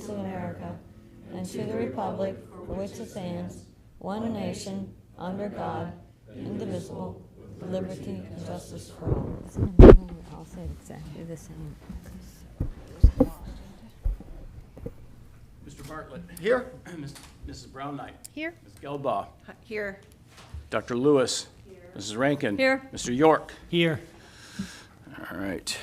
States of America, and to the republic for which it stands, one nation, under God, indivisible, with liberty and justice for all. I'll say exactly the same. Mr. Bartlett. Here. Mrs. Brown Knight. Here. Ms. Gelbaugh. Here. Dr. Lewis. Here. Mrs. Rankin. Here. Mr. York. Here. All right.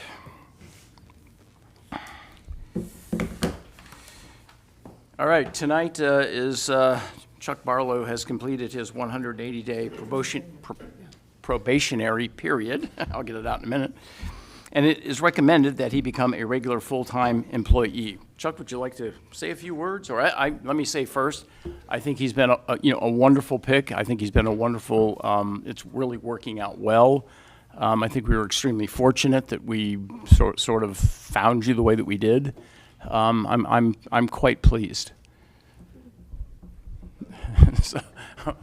All right, tonight is Chuck Barlow has completed his 180-day probationary period. I'll get it out in a minute. And it is recommended that he become a regular full-time employee. Chuck, would you like to say a few words? Or let me say first, I think he's been a wonderful pick. I think he's been a wonderful. It's really working out well. I think we were extremely fortunate that we sort of found you the way that we did. I'm quite pleased. So,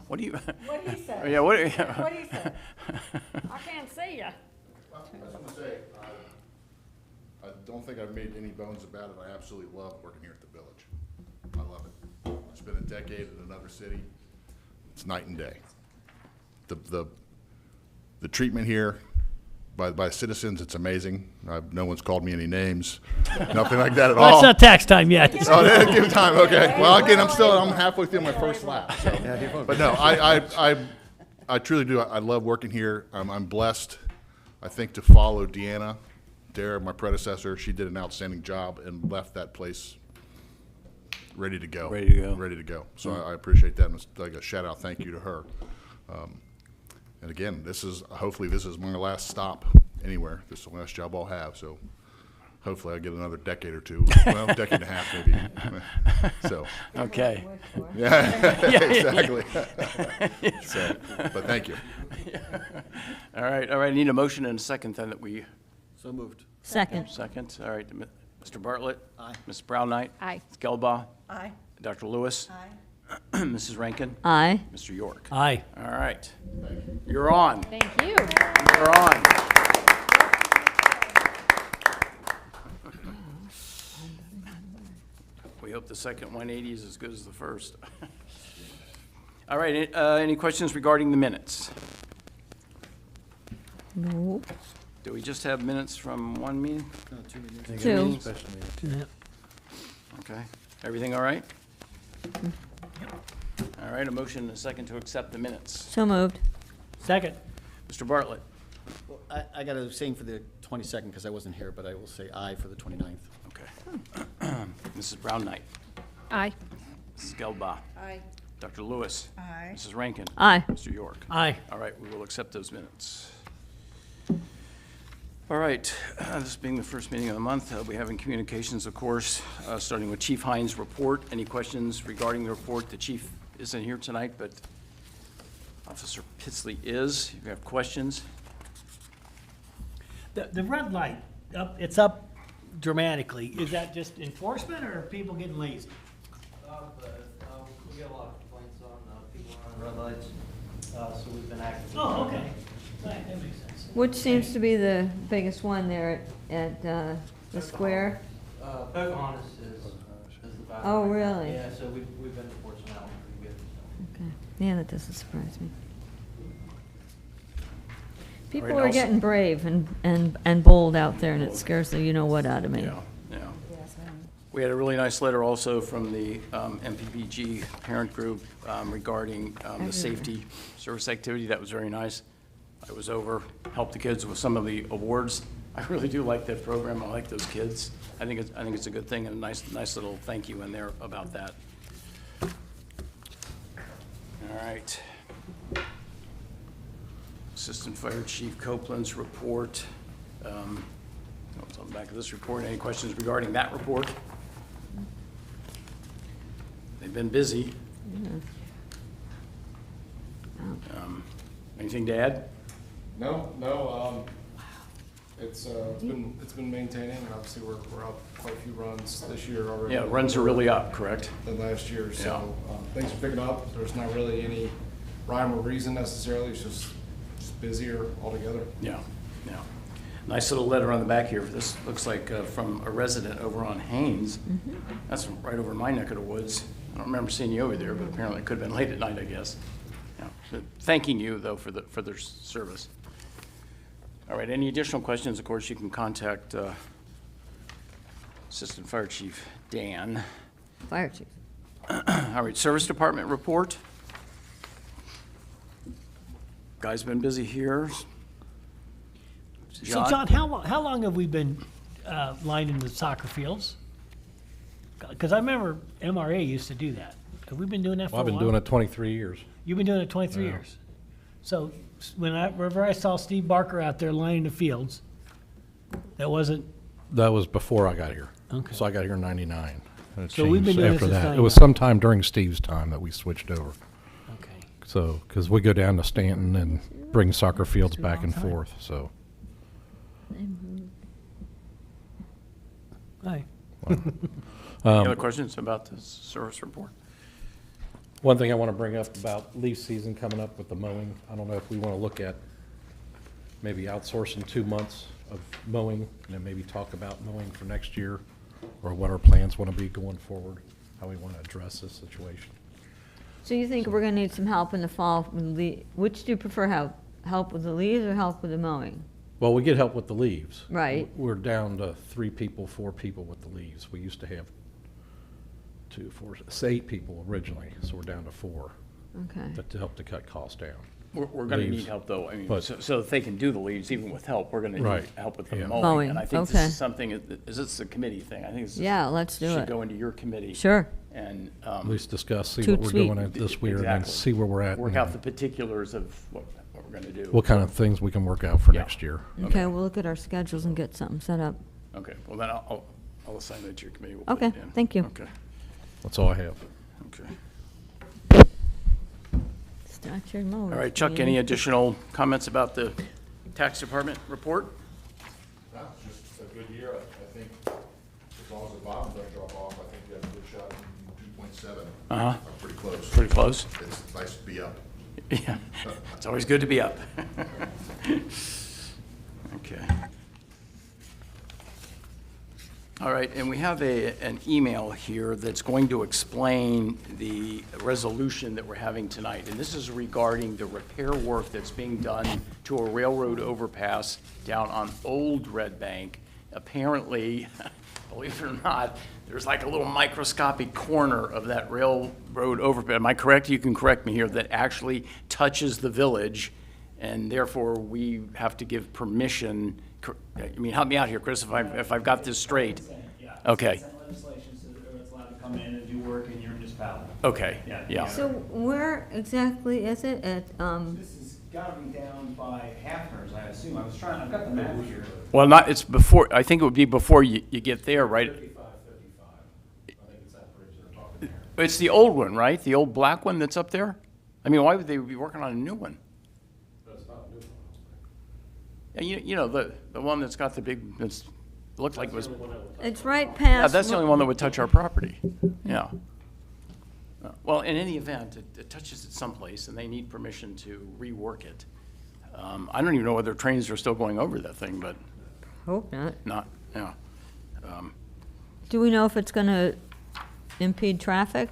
what do you? What he said. Yeah. What he said. I can't see you. I was going to say, I don't think I've made any bones about it. I absolutely love working here at the Village. I love it. I spent a decade in another city. It's night and day. The treatment here by citizens, it's amazing. No one's called me any names, nothing like that at all. It's not tax time yet. Oh, they didn't give time. Okay. Well, again, I'm halfway through my first lap. So. But no, I truly do. I love working here. I'm blessed. I think to follow Deanna, Dara, my predecessor, she did an outstanding job and left that place ready to go. Ready to go. Ready to go. So I appreciate that. And it's like a shout out, thank you to her. And again, hopefully this is my last stop anywhere. This is the last job I'll have. So hopefully I get another decade or two. Well, decade and a half maybe. So. Okay. Yeah, exactly. So, but thank you. All right. I need a motion and a second then that we. So moved. Second. Second. All right. Mr. Bartlett. Aye. Ms. Brown Knight. Aye. Ms. Gelbaugh. Aye. Dr. Lewis. Aye. Mrs. Rankin. Aye. Mr. York. Aye. All right. You're on. Thank you. You're on. We hope the second 180 is as good as the first. All right. Any questions regarding the minutes? No. Do we just have minutes from one meeting? No, 2 meetings. Two. meetings? Yeah. Okay. Everything all right? All right. A motion and a second to accept the minutes. So moved. Second. Mr. Bartlett. Well, I got to abstain for the 22nd because I wasn't here, but I will say aye for the 29th. Okay. Mrs. Brown Knight. Aye. Mrs. Gelbaugh. Aye. Dr. Lewis. Aye. Mrs. Rankin. Aye. Mr. York. Aye. All right, we will accept those minutes. All right, this being the first meeting of the month, we have in communications, of course, starting with Chief Hines' report. Any questions regarding the report? The chief isn't here tonight, but Officer Pitsley is. If you have questions. The red light, it's up dramatically. Is that just enforcement or are people getting lazy? We get a lot of complaints on people running red lights, so we've been actively. Oh, okay. Right, that makes sense. Which seems to be the biggest one there at the square? Pocahontas is the bad Oh, one. really? Yeah, so we've been enforcing that one pretty good. So. Okay. Yeah, that doesn't surprise me. People right, are also- getting brave and bold out there, and it scares the you-know-what out of me. Yeah. We had a really nice letter also from the MPPG parent group regarding the safety service activity. That was very nice. I was over, helped the kids with some of the awards. I really do like that program. I like those kids. I think it's a good thing and a nice little thank you in there about that. All right. Assistant Fire Chief Copeland's report. What's on the back of this report? Any questions regarding that report? They've been busy. Anything to add? No. It's been maintaining, and obviously we're up quite a few runs this year already. Yeah, runs are really up, correct? Than last year, so things are picking up. There's not really any rhyme or reason necessarily. It's just busier altogether. Yeah. Nice little letter on the back here. This looks like from a resident over on Haynes. That's right over my neck of the woods. I don't remember seeing you over there, but apparently it could have been late at night, I guess. Yeah. But thanking you, though, for their service. All right, any additional questions, of course, you can contact Assistant Fire Chief Dan. Fire chief. All right, Service Department report. Guys been busy here. So John, how long have we been lining the soccer fields? Because I remember MRA used to do that. Have we been doing that for a Well, while? I've been doing it 23 years. You've been doing it 23 years. So whenever I saw Steve Barker out there lining the fields, that wasn't, That was before I got here. Okay. So I got here in 99. And it So we've been changed doing after this since that. It was 99. sometime during Steve's time that we switched over. okay. So, because we go down to Stanton and bring soccer fields It's been a back long and time. forth, so. Hi. Any other questions about the service report? One thing I want to bring up about leaf season coming up with the mowing, I don't know if we want to look at maybe outsourcing 2 months of mowing, and then maybe talk about mowing for next year, or what our plans want to be going forward, how we want to address this situation. So you think we're gonna need some help in the fall with which do you prefer help? Help with the leaves or help with the mowing? Well, we get help with the leaves. Right. We're down to 3 people, 4 people with the leaves. We used to have 2, 4, 8 people originally, so we're down to 4 Okay. Uh, to help to cut costs down. We're going to Leaves. need help, though. I mean, But- so that they can do the leaves, even with help, we're going to need Right. help with the Yeah. mowing. Mowing, And I think this okay. is something, is this a committee thing? I think this is- Yeah, let's do should it. go into your committee. Sure. And At least discuss, see Toot what we're sweet. doing at this year, and then Exactly. see where we're at. work and out the particulars of what we're going to do. What kind of things we can work out for Yeah. next year. Okay, we'll look at our schedules and get something set up. Okay, well, then I'll assign that to your committee. We'll put Okay, it in. thank you. Okay, That's all I have. okay. Start your mowers. All right, Chuck, any additional comments about the tax department report? No, it's just a good year. I think as long as the bottom doesn't drop off, I think you have a good shot in 2.7. Uh-huh. Pretty close. Pretty close? It's nice to be up. Yeah, it's always good to be up. Okay. All right, and we have an email here that's going to explain the resolution that we're having tonight. And this is regarding the repair work that's being done to a railroad overpass down on Old Red Bank. Apparently, believe it or not, there's like a little microscopic corner of that railroad overpass. Am I correct? You can correct me here, that actually touches the village, and therefore we have to give permission. I mean, help me out here, Chris, if I've got this straight. Yeah. Okay. It's legislation, so that it's allowed to come in and do work in your municipality. Okay, Yeah. yeah. So where exactly is it at, This has got to be down by Hafner's, I assume. I've got the map here. Well, it's before, I think it would be before you get there, right? 55. I think it's that bridge they're talking there. It's the old one, right? The old black one that's up there? I mean, why would they be working on a new one? That's not a new one. And you know, the one that's got the big, that's, looked like it was, it's right yeah, past. that's the only one that would touch our property, yeah. Well, in any event, it touches it someplace, and they need permission to rework it. I don't even know whether trains are still going over that thing, but Hope not. yeah. Do we know if it's gonna impede traffic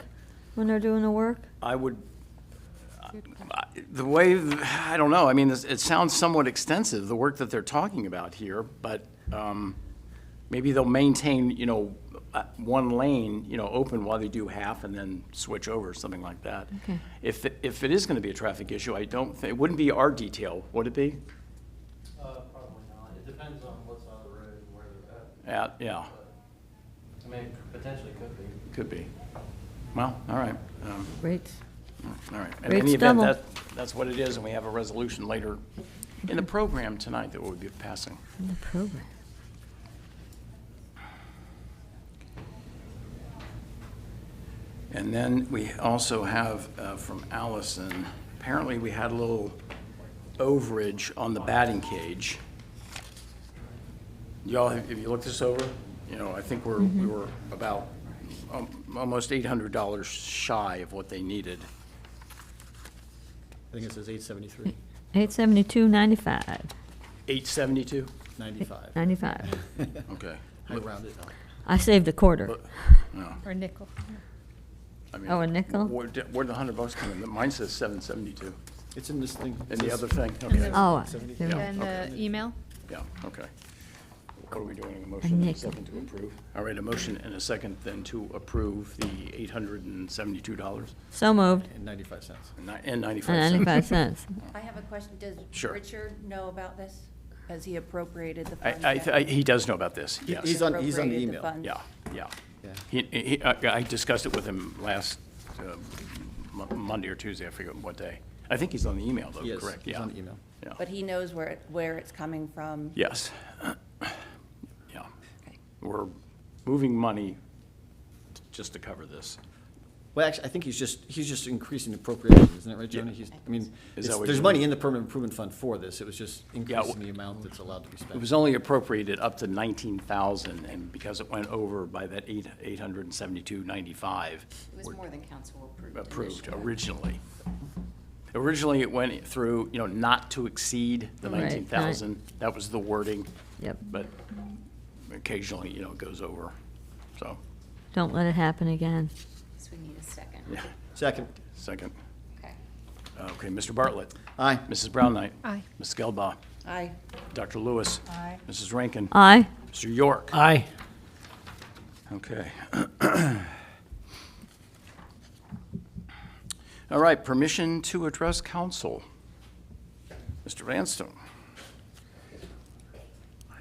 when they're doing the work? I would, the way, I don't know, I mean, it sounds somewhat extensive, the work that they're talking about here, but maybe they'll maintain, one lane, open while they do half and then switch over, something like that. Okay. If it is gonna be a traffic issue, I don't think, it wouldn't be our detail, would it be? Probably not. It depends on what's on the road and where they're at. Yeah, I mean, potentially could be. could be. Well, all right. Great. All right. In Rates any event, double. that's what it is, and we have a resolution later in the program tonight that we'll be passing. In the program. And then we also have from Allison, apparently we had a little overage on the batting cage. Y'all, have you looked this over? I think we were about almost $800 shy of what they needed. I think it says 873. 872.95. 872? 95. 95. Okay. I rounded up. I saved a quarter. No. Or nickel. I mean, Oh, a nickel? Where'd the $100 come in? Mine says 772. It's in this thing. And the other thing? Okay. Oh, Yeah. And the email? Yeah, okay. What are we doing? A motion and a nickel. second to approve? All right, a motion and a second then to approve the $872 so moved. And 95 cents. and 95 And cents. 95 cents. I have a question. Does Sure. Richard know about this? Has he appropriated the funds? He does know about this, yes. He's on the Appropriated email. funds? Yeah, yeah. Yeah. I discussed it with him last Monday or Tuesday, I forget what day. I think he's on the email though, He is. correct? He's Yeah. on the email. Yeah. But he knows where it's coming from? Yes. Yeah. Okay. We're moving money just to cover this. Well, actually, I think he's just increasing appropriations, isn't it right, Joni? I mean, Is that what there's you're money doing? in the permanent improvement fund for this. It was just increasing the amount that's allowed to be It spent. was only appropriated up to 19,000, and because it went over by that 872.95. It was more than council approved. Approved initially. originally. Originally, it went through, not to exceed the Right, 19,000. That was the wording, Yep. but occasionally, it goes over, so, Don't let it happen again. So we need a second. yeah. Second. Second. Okay. Okay, Mr. Bartlett. Aye. Mrs. Brown Knight. Aye. Ms. Gelbaugh. Aye. Dr. Lewis. Aye. Mrs. Rankin. Aye. Mr. York. Aye. Okay. All right, permission to address council. Mr. Vanstone. I'm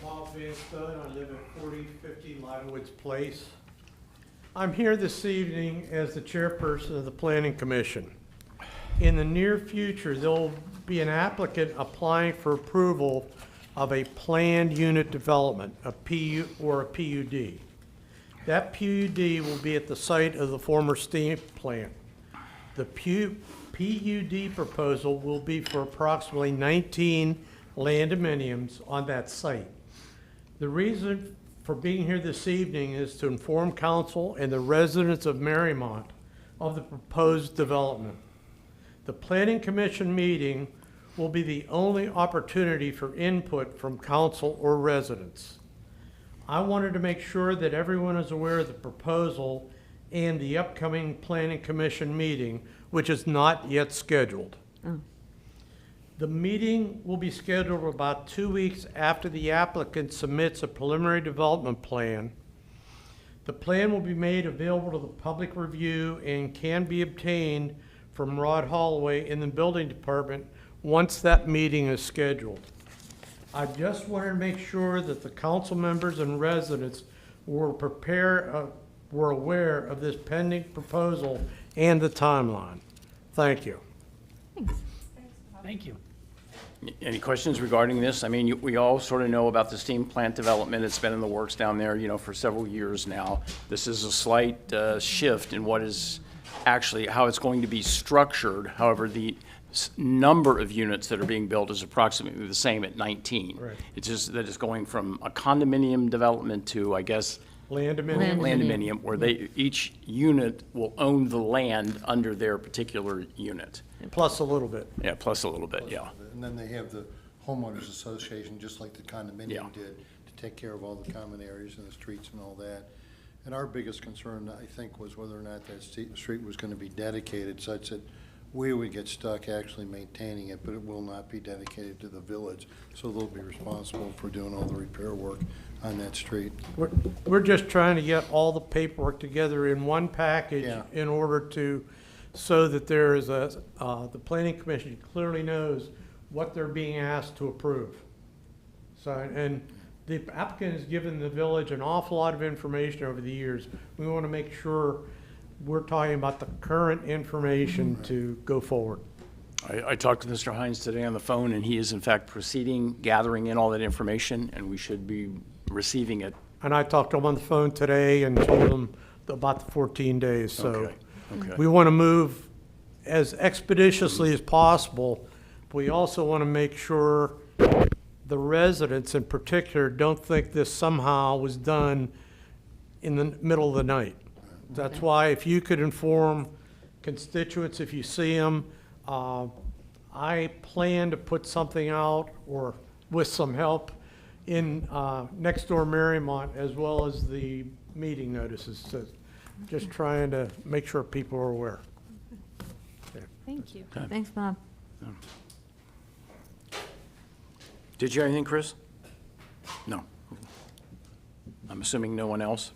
Bob Vanstone. I live at 4050 Livenwoods Place. I'm here this evening as the chairperson of the Planning Commission. In the near future, there'll be an applicant applying for approval of a planned unit development, a PU or a PUD. That PUD will be at the site of the former steam plant. The PUD proposal will be for approximately 19 condominiums on that site. The reason for being here this evening is to inform council and the residents of Mariemont of the proposed development. The Planning Commission meeting will be the only opportunity for input from council or residents. I wanted to make sure that everyone is aware of the proposal and the upcoming Planning Commission meeting, which is not yet scheduled. Oh. The meeting will be scheduled about 2 weeks after the applicant submits a preliminary development plan. The plan will be made available to the public review and can be obtained from Rod Holloway in the building department once that meeting is scheduled. I just wanted to make sure that the council members and residents were aware of this pending proposal and the timeline. Thank you. Thank you. Any questions regarding this? I mean, we all sort of know about the steam plant development. It's been in the works down there, for several years now. This is a slight shift in what is actually, how it's going to be structured. However, the number of units that are being built is approximately the same at 19. Right. It's just that it's going from a condominium development to, I guess, Landominium. landominium, where each unit will own the land under their particular unit. Plus a little bit. Yeah, plus a little bit, yeah. And then they have the homeowners association, just like the Yeah. condominium did, to take care of all the common areas and the streets and all that. And our biggest concern, I think, was whether or not that street was gonna be dedicated such that we would get stuck actually maintaining it, but it will not be dedicated to the village. So they'll be responsible for doing all the repair work on that street. We're just trying to get all the paperwork together in one package Yeah. in order to, so that there is the planning commission clearly knows what they're being asked to approve. So, and the applicant has given the village an awful lot of information over the years. We want to make sure we're talking about the current information to go forward. I talked to Mr. Hines today on the phone, and he is in fact proceeding, gathering in all that information, and we should be receiving it. And I talked to him on the phone today and told him about the 14 days, so. Okay, okay. We want to move as expeditiously as possible, but we also want to make sure the residents in particular don't think this somehow was done in the middle of the night. That's why if you could inform constituents, if you see them, I plan to put something out or with some help in next door Mariemont, as well as the meeting notices. So just trying to make sure people are aware. Thank you. Thanks, Bob. Did you have anything, Chris? No. I'm assuming no one else?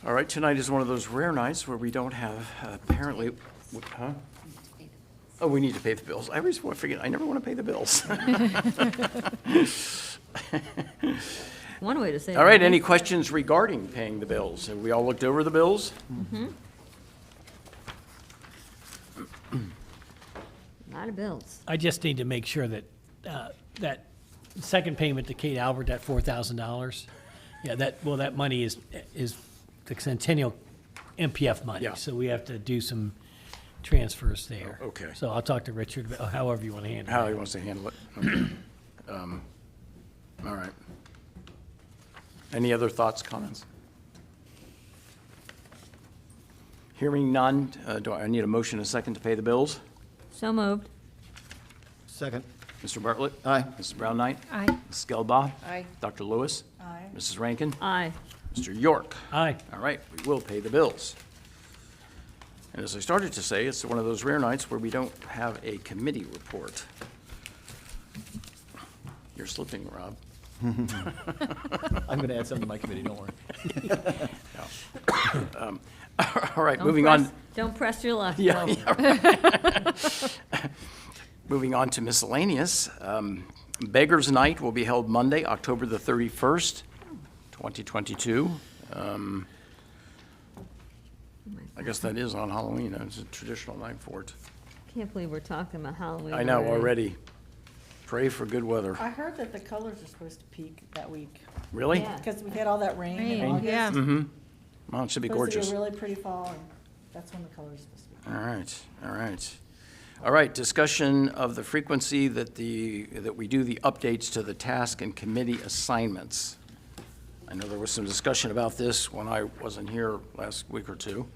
All right, tonight is one of those rare nights where we don't have, apparently, huh? Oh, we need to pay the bills. I always forget, I never want to pay the bills. One way to say it. All right, any questions regarding paying the bills? Have we all looked over the bills? A lot of bills. I just need to make sure that, that second payment to Kate Albert, that $4,000, yeah, that money is the Centennial MPF money. Yeah. So we have to do some transfers there. Okay. So I'll talk to Richard, about however you want to handle it. How he wants to handle it. Okay. All right. Any other thoughts, comments? Hearing none, do I need a motion and a second to pay the bills? So moved. Second. Mr. Bartlett? Aye. Mrs. Brown Knight? Aye. Mrs. Gelbaugh? Aye. Dr. Lewis? Aye. Mrs. Rankin? Aye. Mr. York? Aye. All right, we will pay the bills. And as I started to say, it's one of those rare nights where we don't have a committee report. You're slipping, Rob. I'm going to add something to my committee, don't worry. All right, moving on. Don't press your luck. Yeah, No. yeah, right. Moving on to miscellaneous. Beggars Night will be held Monday, October the 31st, 2022. I guess that is on Halloween. It's a traditional night for it. Can't believe we're talking about Halloween. I know already. Pray for good weather. I heard that the colors are supposed to peak that week, Really? Yeah. because we've had all that rain in Rain, August. yeah. Mm-hmm. Well, it should be Supposed to gorgeous. be a really pretty fall, and that's when the colors are supposed to be. All right, all right. All right, discussion of the frequency that we do the updates to the task and committee assignments. I know there was some discussion about this when I wasn't here last week or two.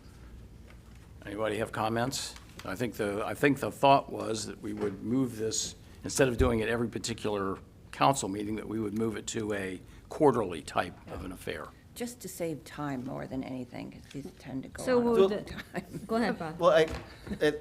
Anybody have comments? I think the thought was that we would move this, instead of doing it every particular council meeting, that we would move it to a quarterly type of an affair. Just to save time more than anything, because these tend to go So on a would long the- time. Go ahead, Bob. Well,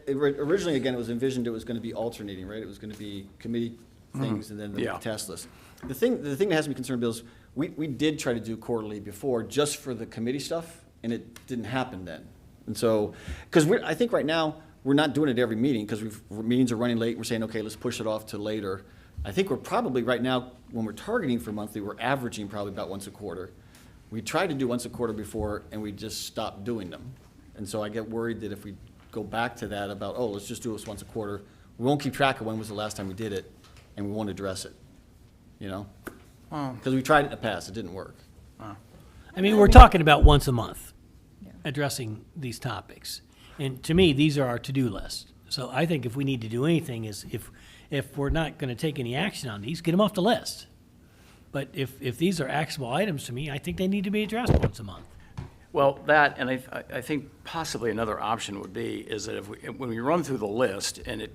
originally, again, it was envisioned it was going to be alternating, right? It was going to be committee things and then the Yeah. task list. The thing that has me concerned, Bill, is we did try to do quarterly before, just for the committee stuff, and it didn't happen then. And so, because I think right now, we're not doing it every meeting, because meetings are running late, we're saying, okay, let's push it off to later. I think we're probably, right now, when we're targeting for monthly, we're averaging probably about once a quarter. We tried to do once a quarter before, and we just stopped doing them. And so I get worried that if we go back to that about, oh, let's just do this once a quarter, we won't keep track of when was the last time we did it, and we won't address it, you know? Because we tried it in the past, it didn't work. I mean, we're talking about once a month, addressing these topics. And to me, these are our to-do list. So I think if we need to do anything is if we're not going to take any action on these, get them off the list. But if these are actionable items to me, I think they need to be addressed once a month. Well, that, and I think possibly another option would be, is that when we run through the list and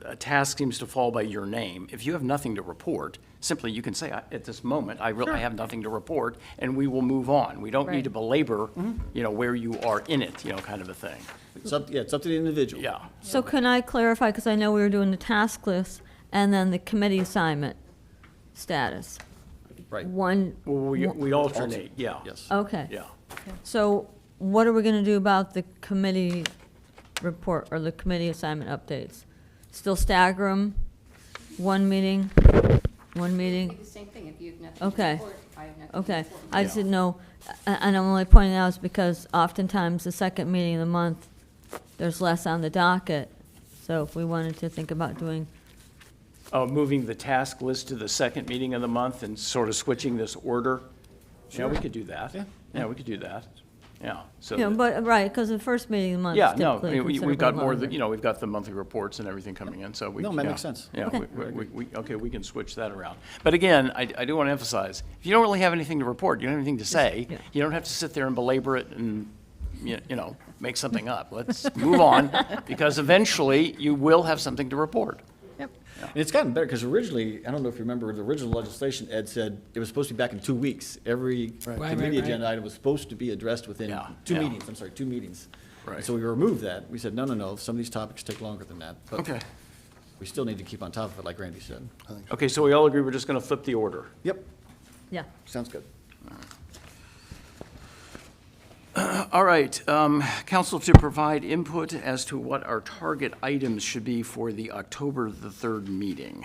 a task seems to fall by your name, if you have nothing to report, simply you can say, at this moment, I have nothing to report, and we will move on. We don't need Right. to belabor, where you are in it, kind of a thing. It's up to the individual. Yeah. So can I clarify, because I know we were doing the task list and then the committee assignment status? Right. One, Well, we alternate, yeah. Yes. okay. Yeah. So what are we going to do about the committee report or the committee assignment updates? Still stagger them? One meeting? The same thing, if you have nothing to Okay. report, I have nothing to Okay, report. I just didn't know, and I'm only pointing out is because oftentimes the second meeting of the month, there's less on the docket. So if we wanted to think about doing, Moving the task list to the second meeting of the month and sort of switching this order? Yeah, we could do that. Yeah, we could do that. Yeah. So you know, that- but, right, because the first meeting of the month is Yeah, no, I typically mean, we've got considerably more, longer. we've got the monthly reports and everything coming in, so we. No, that yeah. makes sense. Yeah, Okay. we can switch that around. But again, I do want to emphasize, if you don't really have anything to report, you don't have anything to say, Yeah. you don't have to sit there and belabor it and make something up. Let's move on, because eventually you will have something to report. And it's gotten better, because originally, I don't know if you remember, the original legislation, Ed said it was supposed to be back in 2 weeks. Every committee agenda item was supposed to be addressed within two meetings. Right. So we removed that. We said, no, some of these topics take longer than that. But Okay. we still need to keep on top of it, like Randy said. Okay, so we all agree we're just going to flip the order. Yep, Yeah. sounds good. All right, council to provide input as to what our target items should be for the October the 3rd meeting.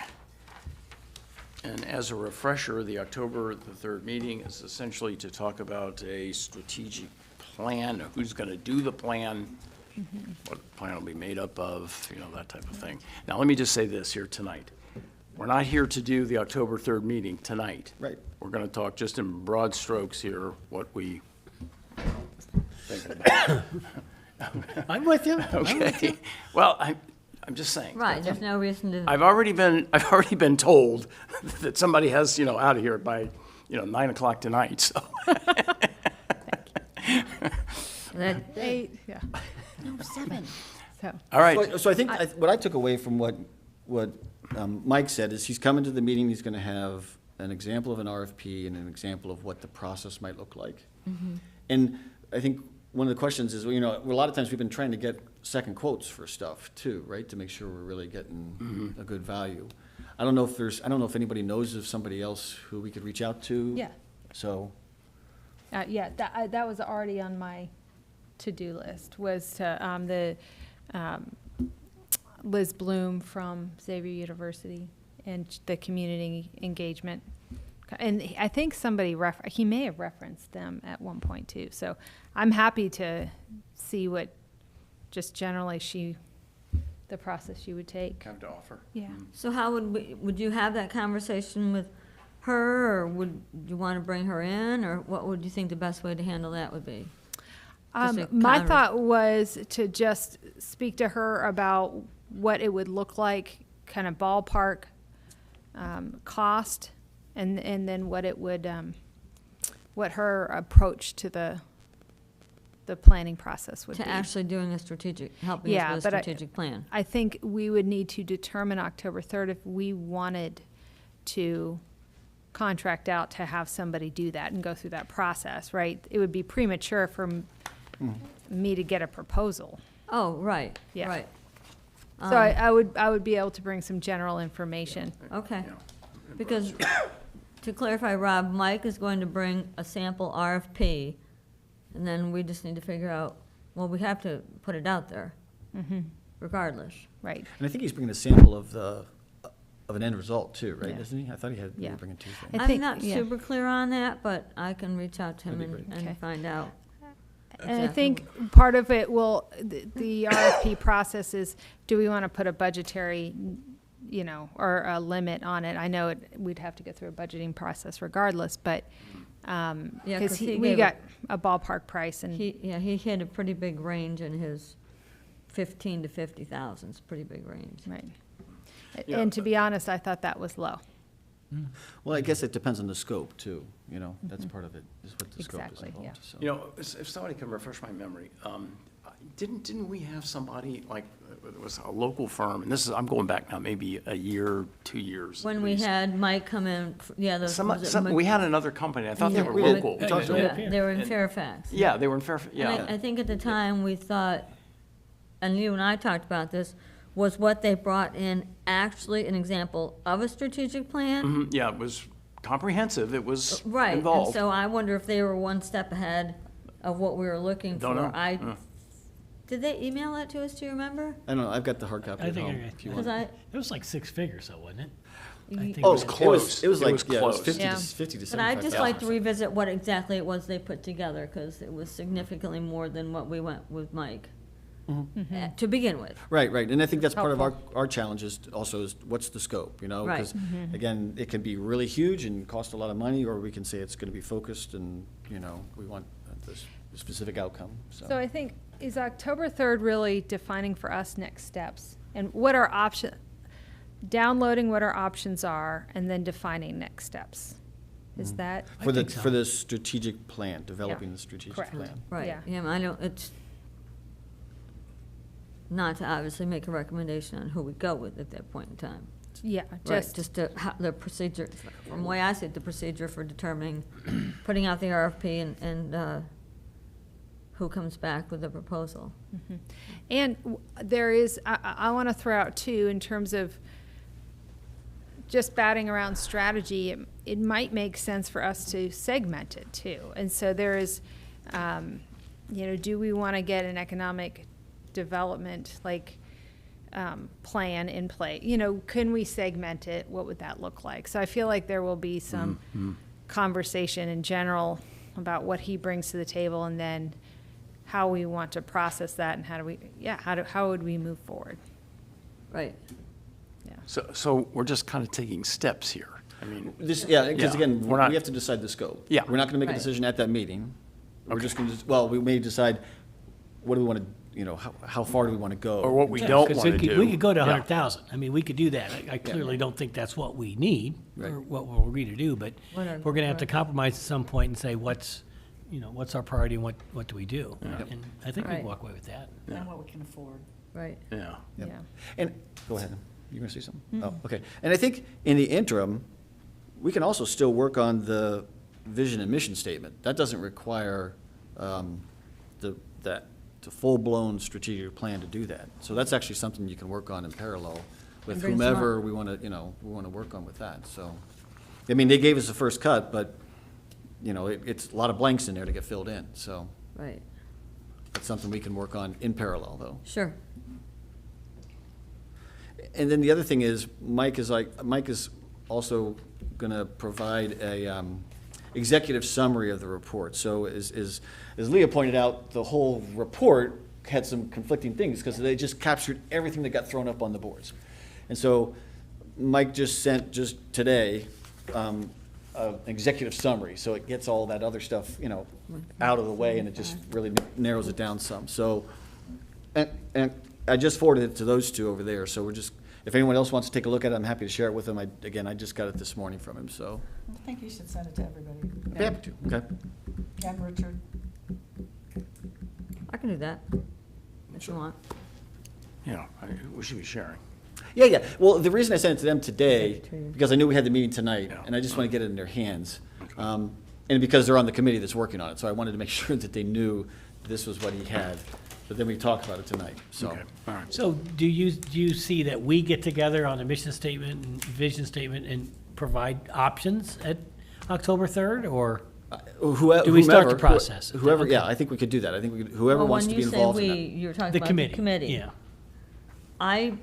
And as a refresher, the October the 3rd meeting is essentially to talk about a strategic plan, who's going to do the plan, what the plan will be made up of, that type of thing. Now, let me just say this here tonight. We're not here to do the October 3rd meeting tonight. Right. We're going to talk just in broad strokes here, what we thinking about. I'm with you. Okay. Well, I'm just saying. Right, there's no reason to. I've already been told that somebody has, out of here by, 9 o'clock tonight, so. That, 8, yeah. No, 7. So, All right. So I think what I took away from what Mike said is he's coming to the meeting, he's gonna have an example of an RFP and an example of what the process might look like. And I think one of the questions is, a lot of times we've been trying to get second quotes for stuff too, right? To make sure we're really getting a good value. I don't know if anybody knows of somebody else who we could reach out to. Yeah. So, Yeah, that was already on my to-do list, was to, Liz Bloom from Xavier University and the community engagement. And I think somebody, he may have referenced them at one point too. So I'm happy to see what, just generally the process she would take. Have to offer. Yeah. so how would you have that conversation with her, or would you want to bring her in, or what would you think the best way to handle that would be? My thought was to just speak to her about what it would look like, kind of ballpark cost, and then what it would, what her approach to the planning process would be. To actually doing a helping Yeah, us with a but strategic plan. I think we would need to determine October 3rd if we wanted to contract out to have somebody do that and go through that process, right? It would be premature for me to get a proposal. Oh, right, Yeah. right. So I would be able to bring some general information. Okay, because to clarify, Rob, Mike is going to bring a sample RFP, and then we just need to figure out, well, we have to put it out there, regardless. Right. and I think he's bringing a sample of an end result too, right? Yeah. Isn't he? I thought he had, Yeah. bringing two things. I I'm think- not yeah. super clear on that, but I can reach out to him That'd be and great. Okay. find out. And I Exactly. think part of it will, the RFP process is, do we want to put a budgetary, or a limit on it? I know we'd have to go through a budgeting process regardless, but, Yeah, 'cause because he we gave got a ballpark price and. He hit a pretty big range in his 15 to 50,000, it's a pretty big range. Right. Yeah. And to be honest, I thought that was low. Well, I guess it depends on the scope too, that's part of it, is what the scope is Exactly, yeah. involved, so. If somebody can refresh my memory, didn't we have somebody, like, it was a local firm, and I'm going back now, maybe a year, 2 years. When at we least. had Mike come in, We had another company, I thought they were we did. local. We talked to them. Yeah, they were in Fairfax. Yeah, they were in Fairfax, And yeah. I think at the time, we thought, and you and I talked about this, was what they brought in actually an example of a strategic plan? Mhm, yeah, it was comprehensive, it was Right, and involved. so I wonder if they were one step ahead of what we were looking for. Don't know. Did they email that to us, do you remember? I don't know, I've got the hard copy I at think home, I- if you Because want. It was like 6 figures though, wasn't it? I think Oh, was close. It was It like, was yeah, it was close. 50 Yeah. to 50 to But I'd just like to 75,000. revisit what exactly it was they put together, because it was significantly more than what we went with Mike, to begin with. Right, and I think that's part of our challenge is also is what's the scope, Right. Because, again, it can be really huge and cost a lot of money, or we can say it's gonna be focused and, we want this specific outcome, so. So I think, is October 3rd really defining for us next steps? And what our downloading what our options are, and then defining next steps? Is that? For the, think so. for the strategic plan, developing the strategic Correct. plan. Right, Yeah. yeah, I don't, it's not to obviously make a recommendation on who we go with at that point in time. Yeah, Right, just the procedure, from the way I see it, the procedure for determining, putting out the RFP and who comes back with the proposal. And there is, I want to throw out too, in terms of just batting around strategy, it might make sense for us to segment it too. And so there is, do we want to get an economic development, plan in play? Can we segment it? What would that look like? So I feel like there will be some conversation in general about what he brings to the table, and then how we want to process that, and how would we move forward? Right. So we're just kind of taking steps here. I mean, Because Yeah. again, We're not- we have to decide the scope. Yeah. We're not gonna make a Right. decision at that meeting. We're Okay. just gonna, well, we may decide, what do we wanna, how far do we wanna go? or what we Yeah, don't 'cause want to do. We could go to Yeah. 100,000. I mean, we could do that. I clearly don't think that's what we need, or Right. what we'll agree to do, but Whatever, we're gonna have to right. compromise at some point and say, what's our priority and what do we do? Yeah. And I think we Right. can walk away with that. And what we can afford. Right. Yeah. Yep. Yeah. And, go ahead, you gonna say something? Oh, okay. And I think in the interim, we can also still work on the vision and mission statement. That doesn't require the full-blown strategic plan to do that. So that's actually something you can work on in parallel with And bring some whomever up. we want to work on with that, so. I mean, they gave us the first cut, but, it's a lot of blanks in there to get filled in, so Right, that's something we can work on in parallel, though. sure. And then the other thing is, Mike is also gonna provide a executive summary of the report. So as Leah pointed out, the whole report had some conflicting things, because they just captured everything that got thrown up on the boards. And so Mike just sent, just today, an executive summary, so it gets all that other stuff, out of the way, and it just really narrows it down some. So, and I just forwarded it to those two over there, so we're just, if anyone else wants to take a look at it, I'm happy to share it with them. I just got it this morning from him, so. I think you should send it to everybody. I'd be happy to, okay? And Richard. I can do that, if you want. We should be sharing. Yeah. Well, the reason I sent it to them today, To you. because I knew we had the meeting tonight, Yeah. and I just want to get it in their hands. And because they're on the committee that's working on it, so I wanted to make sure that they knew this was what he had. But then we talked about it tonight, so. Okay, all right. So do you see that we get together on a mission statement and vision statement and provide options at October 3rd, or? Whoever. Do we start the process? Whoever, Okay. yeah, I think we could do that. I think whoever Well, wants to be involved in When that. you say we, you're talking The about committee. the committee. Yeah. I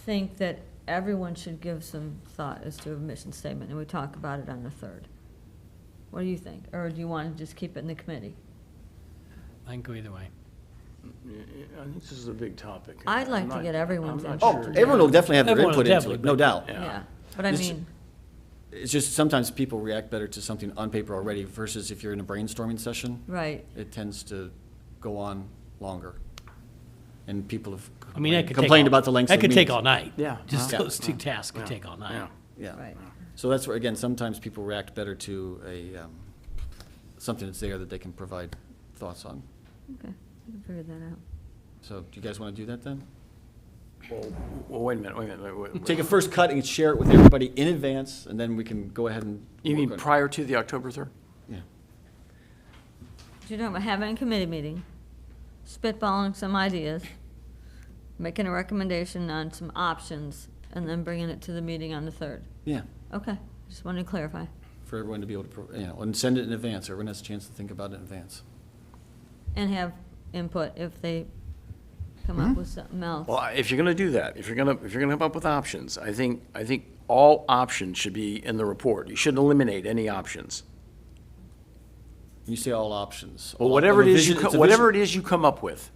think that everyone should give some thought as to a mission statement, and we talk about it on the 3rd. What do you think? Or do you want to just keep it in the committee? I can go either way. I think this is a big topic. I'd like I'm to not- get everyone's I'm not input. sure. Oh, everyone will definitely have their Everyone will input into it, definitely, no but- doubt. Yeah, but I It's- mean, It's just sometimes people react better to something on paper already versus if you're in a brainstorming session. right, It tends to go on longer. And people have I mean, that could take. complained all- about the length of That could take meetings. all night. Yeah. Just Yeah. those two tasks could Yeah. take all night. Yeah. Yeah. right. So that's where, again, sometimes people react better to something that's there that they can provide thoughts on. Okay, we can figure that out. So do you guys want to do that then? Well, wait a minute, wait. Take a first cut and share it with everybody in advance, and then we can go ahead and. You mean work on it. prior to the October 3rd? Yeah. You're talking about having a committee meeting, spitballing some ideas, making a recommendation on some options, and then bringing it to the meeting on the 3rd. Yeah, Okay, just wanted to clarify. for everyone to be able to, and send it in advance. Everyone has a chance to think about it in advance. And have input if they come Mm-hmm. up with something else. Well, if you're gonna do that, if you're gonna come up with options, I think all options should be in the report. You shouldn't eliminate any options. You say all options. Well, whatever it is It's a vision- whatever it is you come up with.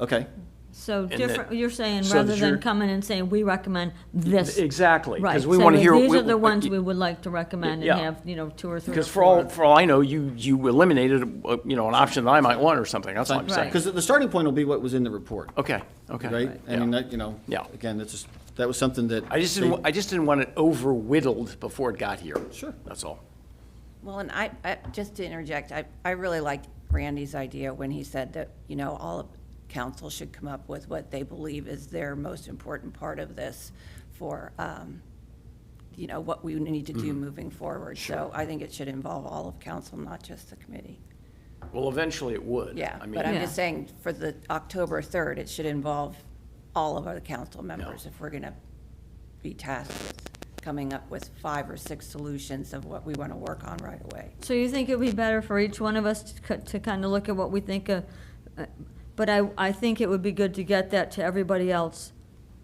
Okay, So that- different, you're saying, so rather that than you're- coming and saying, we recommend this. Exactly, Right, because we say, wanna well, hear. these are the ones we would like to recommend and Yeah. have, 2 or 3 or 4. Because for all I know, you eliminated, an option that I might want or something. That's what I'm saying. because the starting point will be what was in the report, Okay. right? I mean, that, Yeah. again, that was something that. I just didn't want it over whittled before it got here. Sure. That's all. Well, and just to interject, I really liked Randy's idea when he said that, all of council should come up with what they believe is their most important part of this for, what we need to do moving forward. So I think it should involve all of council, not just the committee. Well, eventually it would. Yeah, I mean, but I'm just saying, for the October 3rd, it should involve all of our council members if we're going to be tasked with coming up with 5 or 6 solutions of what we want to work on right away. So you think it would be better for each one of us to kind of look at what we think, but I think it would be good to get that to everybody else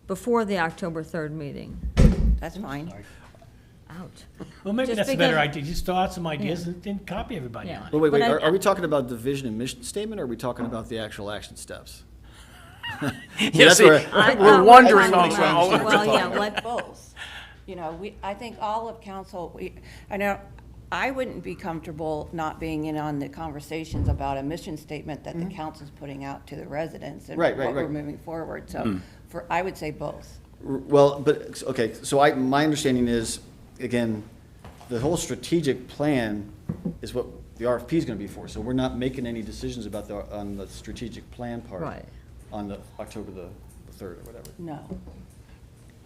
before the October 3rd meeting. That's fine. Ouch. Well, maybe Just that's a because- better idea, just throw out some ideas Yeah. and then copy everybody Yeah. on it. Well, wait, But are we talking about the vision and mission statement, or are we talking about the actual action steps? Yeah, that's see, where- we're wondering I all think over Well, the yeah, phone. what, Both. I think all of council, I know, I wouldn't be comfortable not being in on the conversations about a mission statement that the council's putting out to the residents and Right, right, what we're right. moving forward. So I would say both. Well, but, okay, so my understanding is, again, the whole strategic plan is what the RFP is gonna be for, so we're not making any decisions about on the strategic plan part. Right. On the October the 3rd or whatever. No.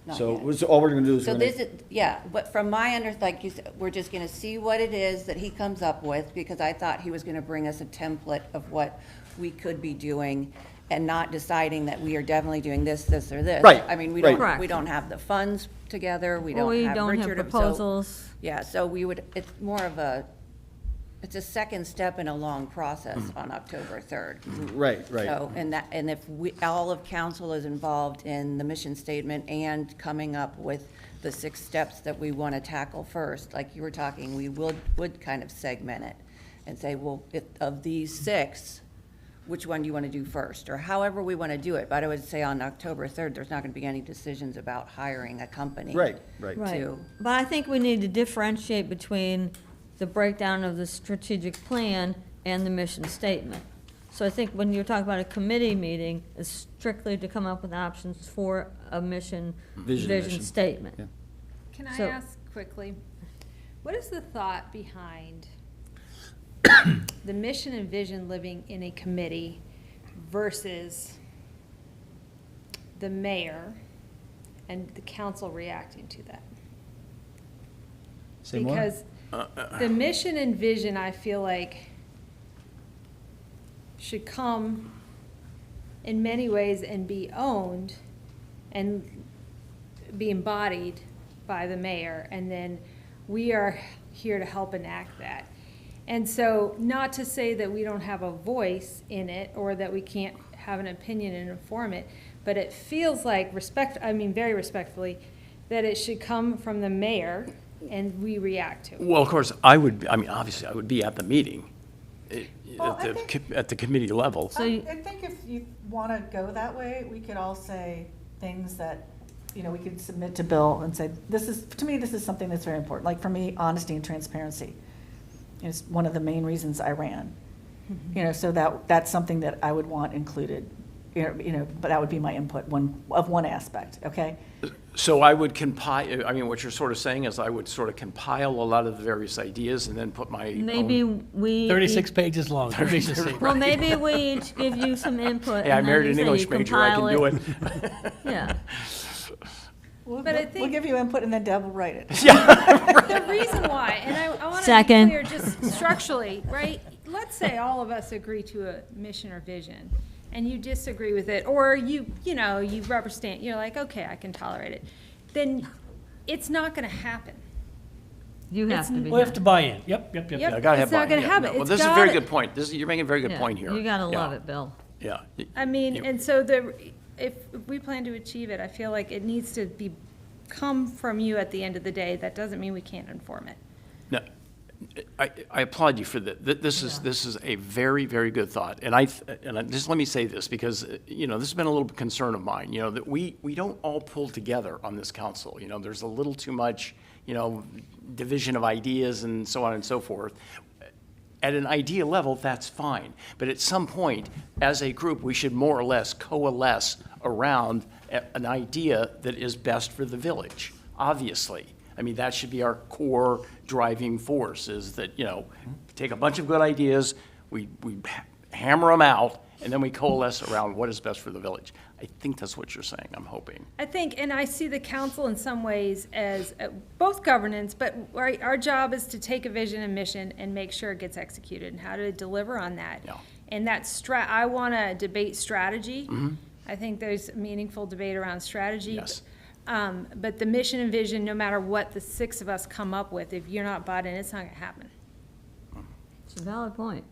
Not So, yet. all we're gonna do is. So we're gonna- this is, yeah, but from my like you said, we're just gonna see what it is that he comes up with, because I thought he was gonna bring us a template of what we could be doing, and not deciding that we are definitely doing this, this, or this. Right, I mean, we right. don't, Correct. we don't have the funds together, we well, we don't have don't have Richard. proposals. Yeah, so it's more of it's a second step in a long process on October 3rd. Right, right. So, and if all of council is involved in the mission statement and coming up with the 6 steps that we want to tackle first, like you were talking, we would kind of segment it and say, well, of these 6, which one do you want to do first? Or however we want to do it. But I would say on October 3rd, there's not going to be any decisions about hiring a company. Right, right. Right, To, but I think we need to differentiate between the breakdown of the strategic plan and the mission statement. So I think when you're talking about a committee meeting, it's strictly to come up with options for a Vision vision statement. Yeah. Can I So- ask quickly, what is the thought behind the mission and vision living in a committee versus the mayor and the council reacting to that? Say more? Because the mission and vision, I feel like, should come in many ways and be owned and be embodied by the mayor, and then we are here to help enact that. And so, not to say that we don't have a voice in it, or that we can't have an opinion and inform it, but it feels like very respectfully, that it should come from the mayor and we react to it. Well, of course, obviously, I would be at the meeting, Well, I at the committee level. So I think if you want to go that way, we could all say things that, we could submit to Bill and say, to me, this is something that's very important. Like for me, honesty and transparency is one of the main reasons I ran. So that's something that I would want included, but that would be my input, one aspect, okay? So I would compile, what you're sort of saying is I would sort of compile a lot of the various ideas and then put my Maybe own. we. 36 pages long. 36. Well, maybe we each give you some input. Hey, I and then married you an say English you major, I can compile do it. Yeah. But I think we'll give you input and then Deb will write it. The reason why, and I want to be Second. clear, just structurally, right? Let's say all of us agree to a mission or vision, and you disagree with it, or you rubber stamp, you're like, okay, I can tolerate it. Then it's not going to happen. You have to be. We have to buy in. Yep. Yep. I gotta have It's not buy-in, gonna yeah, happen. no. Well, It's this is a very gotta- good point. You're making a very good Yeah, point here. You gotta Yeah. love it, Bill. Yeah. I mean, You- and so if we plan to achieve it, I feel like it needs to come from you at the end of the day. That doesn't mean we can't inform it. No, I applaud you for that. This is a very, very good thought. And just let me say this, because, this has been a little concern of mine, that we don't all pull together on this council. There's a little too much, division of ideas and so on and so forth. At an idea level, that's fine. But at some point, as a group, we should more or less coalesce around an idea that is best for the village, obviously. I mean, that should be our core driving force, is that, you know, take a bunch of good ideas, we hammer them out, and then we coalesce around what is best for the village. I think that's what you're saying, I'm hoping. I think, and I see the council in some ways as both governance, but our job is to take a vision and mission and make sure it gets executed and how to deliver on that. Yeah. And I want to debate strategy. I think there's meaningful debate around strategy. Yes. But the mission and vision, no matter what the six of us come up with, if you're not bought in, it's not going to happen. It's a valid point.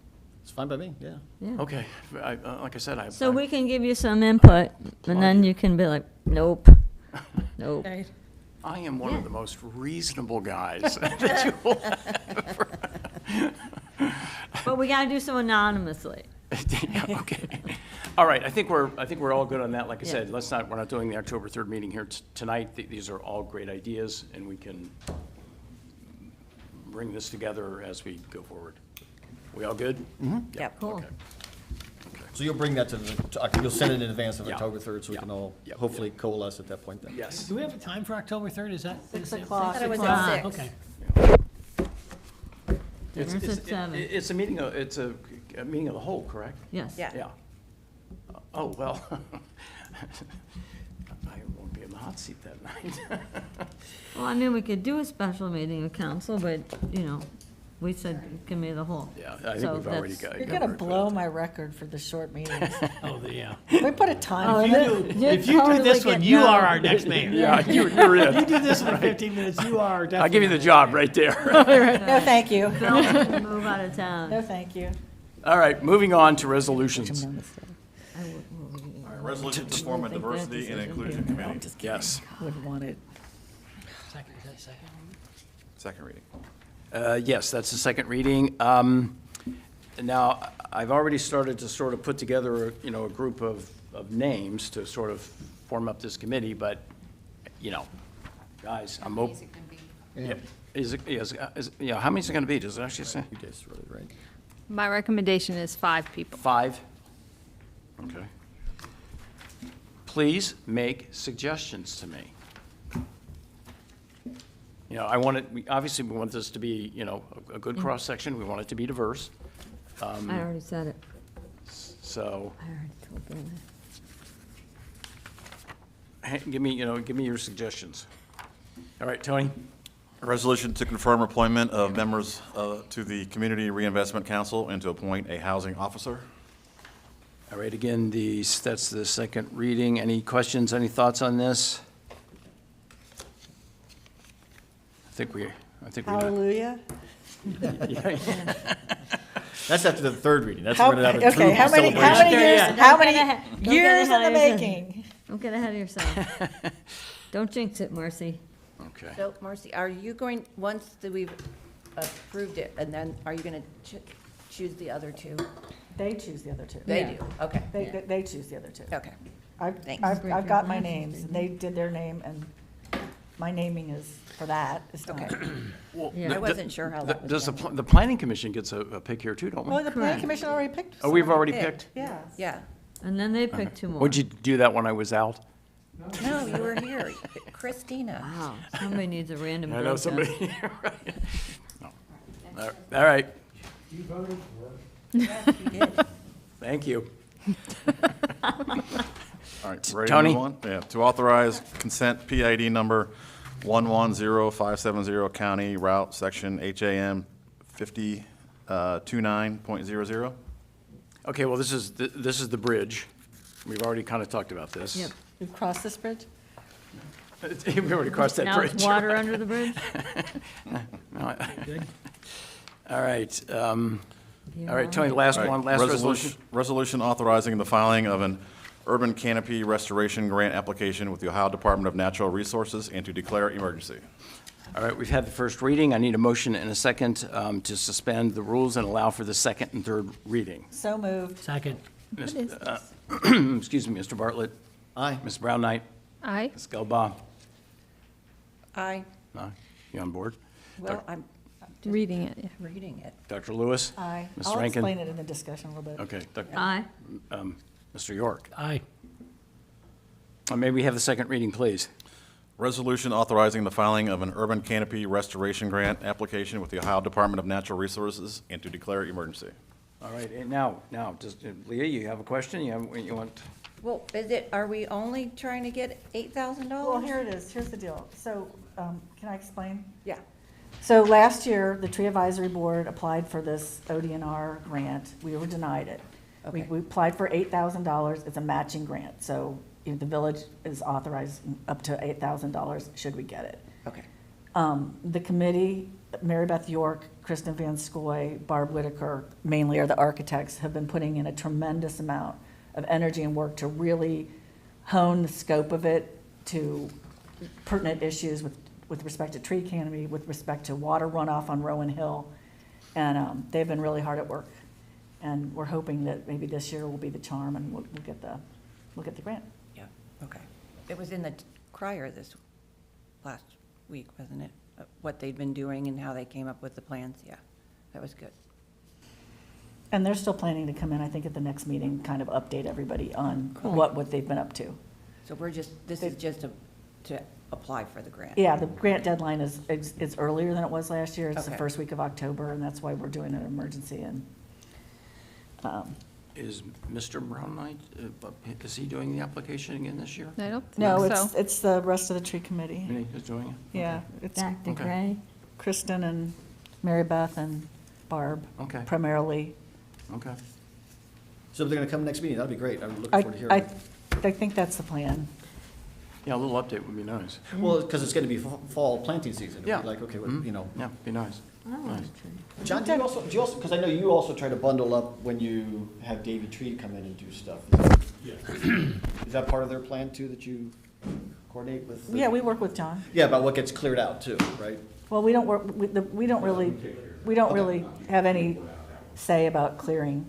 It's fine by me, yeah. Yeah. Okay, like I said, So we can give you some input, and then you can be like, nope, nope. Right. I am one of the most reasonable guys that you will ever. But we gotta do so anonymously. Yeah, okay. All right, I think we're all good on that. Like I Yeah. said, we're not doing the October 3rd meeting here tonight. These are all great ideas, and we can bring this together as we go forward. We all good? Yep. Cool. Okay. So you'll bring that you'll send it in advance of Yeah. October 3rd, so we Yeah. can all Yeah. hopefully coalesce at that point then. Yes. Do we have a time for October 3rd? Is that? 6 o'clock. I thought it was o'clock. at 6. Okay. Dinner's at 7. It's a meeting of the whole, correct? Yes. Yeah. Yeah. Oh, well, I won't be in the hot seat that night. Well, I mean, we could do a special meeting of council, but, you know, we said committee of the whole. Yeah, I So think we've already that's- got. You're gonna blow my record for the short meetings. Oh, yeah. We put a time. Oh, on it. If you do this one, you are our next mayor. Yeah, you're You in. do this one in 15 minutes, you are definitely. I'll give you the job right there. No, thank you. Bill can move out of No, town. thank you. All right, moving on to resolutions. Resolution to form a diversity and inclusion committee. Yes. Wouldn't want it. Is that second? Second reading. Yes, that's the second reading. Now, I've already started to sort of put together, you know, a group of names to sort of form up this committee, but, you know, guys, I'm open. Yeah. Yeah, how many is it gonna be? Does it actually say? You guys really right. My recommendation is 5 people. 5? Okay. Please make suggestions to me. You know, obviously, we want this to be, you know, a good cross-section. We want it to be diverse. I already said it. So, I already told Bill that. give me your suggestions. All right, Tony? A resolution to confirm appointment of members to the Community Reinvestment Council and to appoint a housing officer. All right, again, that's the second reading. Any questions, any thoughts on this? I think we Hallelujah. That's after the third reading. That's How, we're gonna have a okay, true how many celebration. years, Yeah. how Don't many get ahead- don't get years in ahead the of yourself. making? Don't get ahead of yourself. Don't jinx it, Marcy. Okay. So, Marcy, are you going, once that we've approved it, and then are you going to choose the other 2? They choose the other 2. They do, okay. They choose the other 2. Okay. Thanks. I've got my names, and they did their name, and my naming is for that. It's not. Okay. Well, Yeah. I wasn't sure how that was Does done. the planning commission gets a pick here too, don't we? Well, the planning Correct. commission already picked. Oh, we've already Picked. picked? Yes. Yeah. And then they picked 2 more. Would you do that when I was out? No, you were here. Christina. Wow, somebody needs a random I know vote then. somebody. No. All right, You voted for Yes, you did. thank you. All right, ready to Tony? move on? Yeah, to authorize consent PID number 110570, County Route Section HAM 5029.00. Okay, well, this is the bridge. We've already kind of talked about this. Yep. We've crossed this bridge? We've already crossed that Now bridge. it's water under the bridge? All right, Tony, last All right, one, last resolution. Resolution authorizing the filing of an urban canopy restoration grant application with the Ohio Department of Natural Resources and to declare emergency. All right, we've had the first reading. I need a motion and a second to suspend the rules and allow for the second and third reading. So moved. Second. Excuse me, Mr. Bartlett. Aye. Ms. Brown Knight. Aye. Ms. Gelbaugh. Aye. No? You on board? Well, I'm Reading it, yeah. reading it. Dr. Lewis? Aye. Ms. I'll Rankin? explain it in the discussion a little bit. Okay. Aye. Mr. York? Aye. May we have the second reading, please? Resolution authorizing the filing of an urban canopy restoration grant application with the Ohio Department of Natural Resources and to declare emergency. All right, and now, just, Leah, you have a question? You want? Well, are we only trying to get $8,000? Well, here it is. Here's the deal. So, can I explain? Yeah. So last year, the Tree Advisory Board applied for this ODNR grant. We were denied it. Okay. We applied for $8,000. It's a matching grant. So the village is authorized up to $8,000 should we get it. Okay. The committee, Mary Beth York, Kristen Van Scoy, Barb Whitaker, mainly are the architects, have been putting in a tremendous amount of energy and work to really hone the scope of it to pertinent issues with respect to tree canopy, with respect to water runoff on Rowan Hill. And they've been really hard at work. And we're hoping that maybe this year will be the charm and we'll get the grant. Yeah, okay. It was in the crier this last week, wasn't it? What they'd been doing and how they came up with the plans, yeah. That was good. And they're still planning to come in, I think, at the next meeting, kind of update everybody on what they've been up to. So this is just to apply for the grant? Yeah, the grant deadline is earlier than it was last year. It's the Okay. first week of October, and that's why we're doing an emergency. And Is Mr. Brown Knight, is he doing the application again this year? I don't no, think so. it's the rest of the tree committee. Really, he's doing it? Yeah, it's Dr. Okay. Gray? Kristen and Mary Beth and Barb Okay. primarily. Okay. So if they're gonna come next meeting, that'd be great. I'm looking I, forward to hearing I, it. I think that's the plan. Yeah, a little update would be nice. Well, because it's gonna be fall planting season. It'd be Yeah. like, okay, well, Mhm. you know. Yeah, be nice. I like Nice. the tree. John, do you also, because I know you also try to bundle up when you have Davy Tree come in and do stuff. Is that part of their plan too, that you coordinate with? Yeah, we work with John. Yeah, about what gets cleared out too, right? Well, we don't work, we don't really have any say about clearing.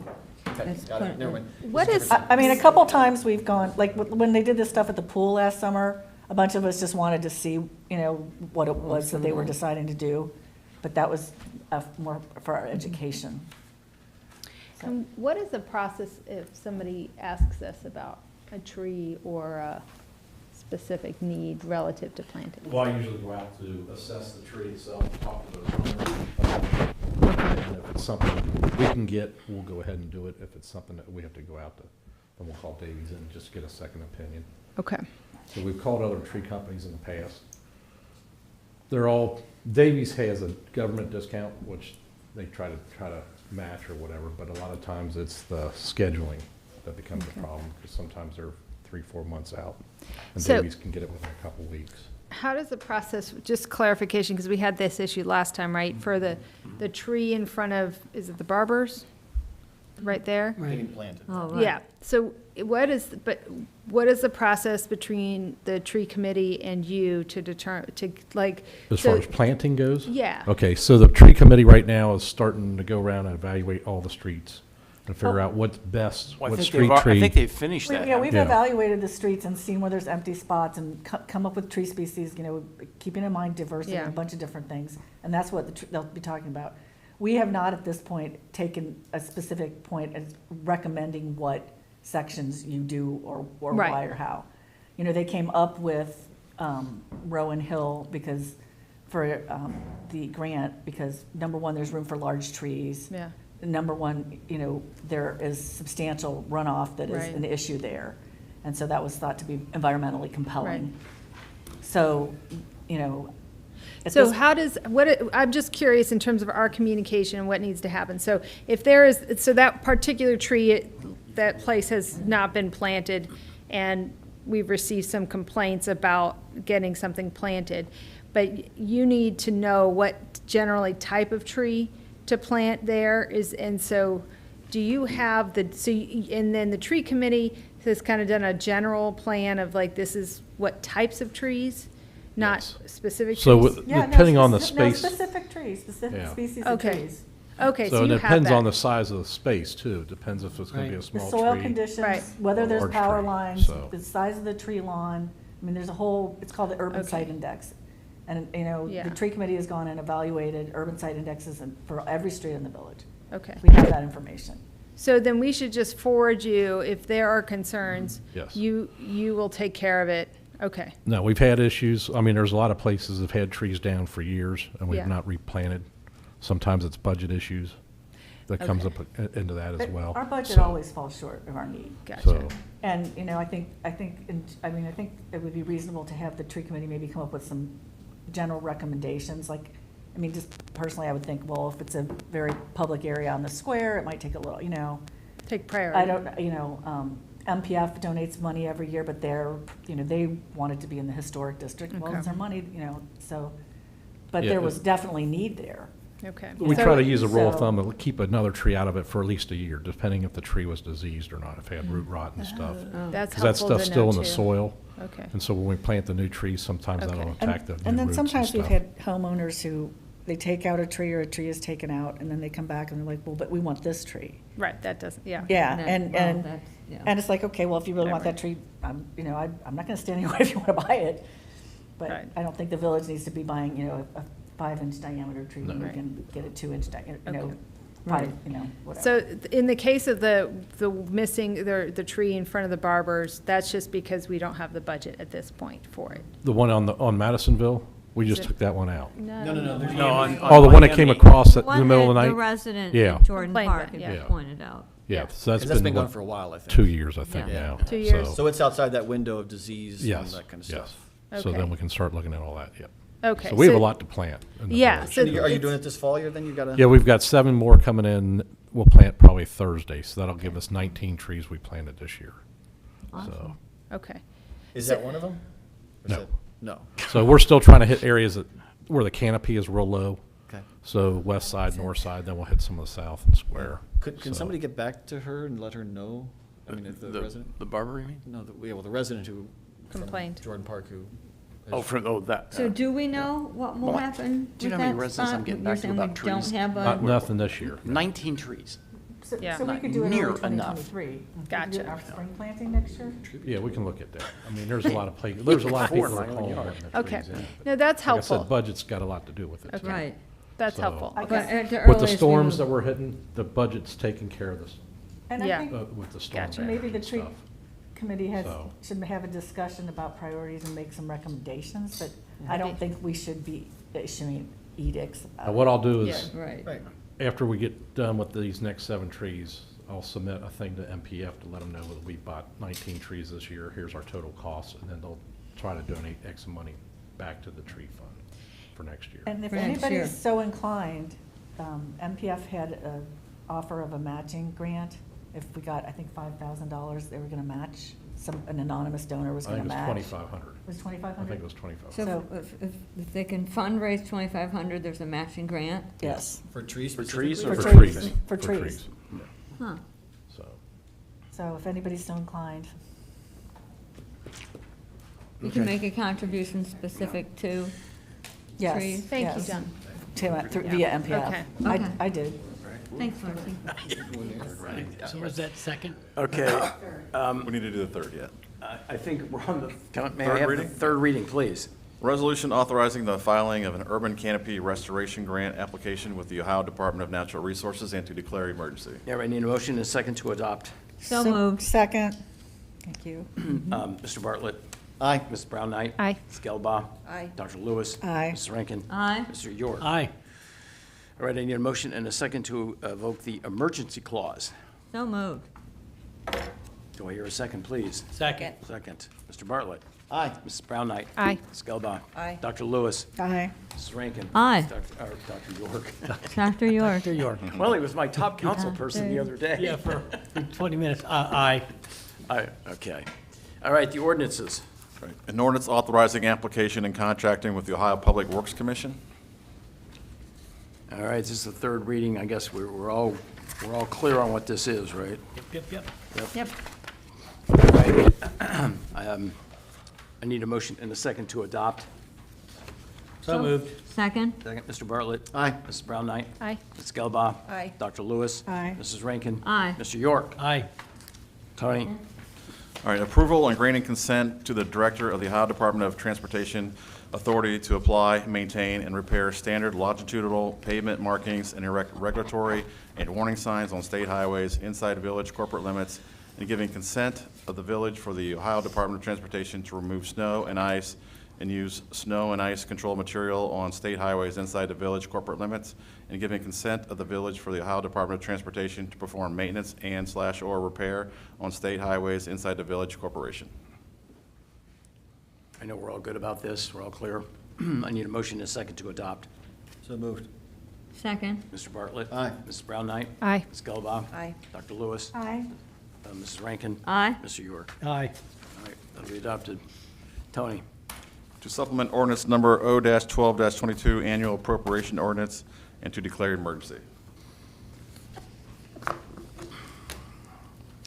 Okay, got it, never mind. What is, I mean, a couple times we've gone, like, when they did this stuff at the pool last summer, a bunch of us just wanted to see, what it was that they were deciding to do. But that was more for our education. and what is the process if somebody asks us about a tree or a specific need relative to planting? Well, I usually go out to assess the tree itself, talk to those owners. And if it's something we can get, we'll go ahead and do it. If it's something that we have to go out to, then we'll call Davies and just get a second opinion. Okay. So we've called other tree companies in the past. They're all, Davies has a government discount, which they try to match or whatever, but a lot of times it's the scheduling that becomes a problem, because sometimes they're 3-4 months out. And So- Davies can get it within a couple weeks. How does the process, just clarification, because we had this issue last time, right? For the tree in front of, is it the Barbers? Right there? Getting planted. Oh, right. Yeah, so what is the process between the tree committee and you to determine, As so- far as planting goes? Yeah. Okay, so the tree committee right now is starting to go around and evaluate all the streets and figure out what's best, Well, what I think street I tree. think they've finished that. Yeah, we've Yeah. evaluated the streets and seen where there's empty spots and come up with tree species, keeping in mind diversity and Yeah. a bunch of different things. And that's what they'll be talking about. We have not at this point taken a specific point as recommending what sections you do or Right. why or how. They came up with Rowan Hill because for the grant, because number one, there's room for large trees. Yeah. Number one, there is substantial runoff that is Right. an issue there. And so that was thought to be environmentally compelling. Right. So, at So this- how does, I'm just curious in terms of our communication and what needs to happen. So if so that particular tree, that place has not been planted, and we've received some complaints about getting something planted. But you need to know what generally type of tree to plant there is, and so do you have and then the tree committee has kind of done a general plan of this is what types of trees? Not specific trees? So Yeah, no, depending on the specific- space. No, specific trees, specific Yeah. species of Okay. trees. Okay, so So it you have depends on that. the size of the space too. It depends if it's gonna be a The small soil tree. conditions, Right. whether there's large power tree, lines, so. the size of the tree lawn. I mean, there's a whole, it's called the urban Okay. site index. And, Yeah. the tree committee has gone and evaluated urban site indexes for every street in the village. Okay. We have that information. So then we should just forward you, if there are concerns. Yes. You will take care of it Okay. No, we've had issues. I mean, there's a lot of places that have had trees down for years and we've Yeah. not replanted. Sometimes it's budget issues that comes up into that as But well. Our budget So- always falls short of our need. Gotcha. So, And, you know, I think it would be reasonable to have the tree committee maybe come up with some general recommendations, like, I mean, just personally, I would think, well, if it's a very public area on the square, it might take a little, you know. Take priority. I don't, you know, MPF donates money every year, but they're, you know, they want it to be in the historic district. Well, Okay. it's their money, you know, so, but Yeah, there was definitely need there. Okay. we So- try to use a rule of So- thumb and keep another tree out of it for at least a year, depending if the tree was diseased or not, if it had root rot and stuff. That's Because that helpful to stuff's still know in the too. soil. Okay. And so when we plant the new trees, sometimes Okay. that'll And attack the and new then roots and sometimes we've stuff. had homeowners who, they take out a tree or a tree is taken out, and then they come back and they're like, well, but we want this tree. Right, that doesn't, yeah. Yeah, That- and, well, and, that's- yeah. and it's like, okay, well, if you really want that tree, you know, I'm not gonna stand in your way if you wanna buy it. But Right. I don't think the village needs to be buying, you know, a 5-inch diameter tree when we Right. can get a 2-inch diameter, you know, Okay. five, you know, whatever. So in the case of the missing, the tree in front of the barbers, that's just because we don't have the budget at this point for it? The one on Madisonville, we just it- took that one out. No, no, no, there's. No, on Oh, the one that came Miami. across in One the middle of that the night? The resident Yeah. in Jordan Complained Park about, had yeah. just pointed out. Yeah, so that's That's been what, going for a while, I think. 2 years, I think, Yeah. now. 2 years. So it's outside that window of disease and Yes, that kind of yes. stuff. So Okay. then we can start looking at all that, yep. Okay. So we have a so- lot to plant. in the Yeah, village. so Are you it's- doing it this fall year, then you gotta? Yeah, we've got 7 more coming in. We'll plant probably Thursday, so that'll give us 19 trees we planted this year. So, Okay. Is that one of them? Or is No. that- No. so we're still trying to hit areas where the canopy is real low. Okay. So west side, north side, then we'll hit some of the south and square. Can So- somebody get back to her and let her know? I mean, if the resident? The barber, you mean? No, the resident who. from Complained. Jordan Park who. Oh, that. So do we know what will Well, happen do you know with how many that residents I'm spot? getting You're back to saying about we trees? don't have Not a, nothing this year. 19 trees. So Yeah. we Not could do it near early enough. 2023. We could Gotcha. do our spring planting next year? Yeah, we can look at that. I mean, there's a lot of there's a lot of people Four at in my home. own yard. wanting the Okay. trees in, but No, that's Like I helpful. said, budget's got a lot to do with it. Okay. right. That's So- helpful. I Okay. But at the With the earliest we storms will- that we're hitting, the budget's taking care of this, And I Yeah. think with the storm Gotcha. maybe damage the and tree stuff. committee So- should have a discussion about priorities and make some recommendations, but I don't think we should be issuing edicts. Now, what I'll do is, Right. Right. after we get done with these next 7 trees, I'll submit a thing to MPF to let them know that we bought 19 trees this year, here's our total cost, and then they'll try to donate X money back to the tree fund for next year. And if For next year. anybody's so inclined, MPF had an offer of a matching grant. If we got, I think, $5,000, they were gonna match, an anonymous donor was I gonna think it match. was 2,500. Was it I 2,500? think it was 2,500. So So- if they can fundraise 2,500, there's a matching grant? Yes. For trees For trees specifically? or For For trees. trees. For trees. Huh. So, So if anybody's so inclined. You can make a contribution specific to Yes. trees? Thank you, yes. John. Via MPF. Okay. Okay. I did. Thanks, Marcy. So was that second? Okay, We need to do the third yet. I think we're on may I Third have the reading? third reading, please? Resolution authorizing the filing of an urban canopy restoration grant application with the Ohio Department of Natural Resources and to declare emergency. Yeah, I need a motion and a second to adopt. So moved. Second. Thank you. Mr. Bartlett? Aye. Mrs. Brown Knight? Aye. Ms. Gelbaugh? Aye. Dr. Lewis? Aye. Mrs. Rankin? Aye. Mr. York? Aye. All right, I need a motion and a second to evoke the emergency clause. So moved. Do I hear a second, please? Second. Second. Mr. Bartlett? Aye. Mrs. Brown Knight? Aye. Ms. Gelbaugh? Aye. Dr. Lewis? Aye. Mrs. Rankin? Aye. Dr. York? Dr. York. Dr. York. Well, he was my top council person the other day. Yeah, for 20 minutes. Aye. Aye, okay. All right, the ordinances. Right. An ordinance authorizing application and contracting with the Ohio Public Works Commission. All right, this is the third reading. I guess we're all clear on what this is, right? Yep. Yep. All right. I need a motion and a second to adopt. So moved. Second? Second, Mr. Bartlett. Aye. Mrs. Brown Knight. Aye. Ms. Gelbaugh. Aye. Dr. Lewis. Aye. Mrs. Rankin. Aye. Mr. York. Aye. Tony. All right, approval and granting consent to the Director of the Ohio Department of Transportation authority to apply, maintain, and repair standard longitudinal pavement markings and erect regulatory and warning signs on state highways inside village corporate limits and giving consent of the village for the Ohio Department of Transportation to remove snow and ice and use snow and ice control material on state highways inside the village corporate limits, and giving consent of the village for the Ohio Department of Transportation to perform maintenance and/or repair on state highways inside the village corporation. I know we're all good about this. We're all clear. I need a motion and a second to adopt. So moved. Second. Mr. Bartlett? Aye. Mrs. Brown Knight? Aye. Ms. Gelbaugh? Aye. Dr. Lewis? Aye. Mrs. Rankin? Aye. Mr. York? Aye. All right, that'll be adopted. Tony? To supplement ordinance number O-12-22, annual appropriation ordinance, and to declare emergency.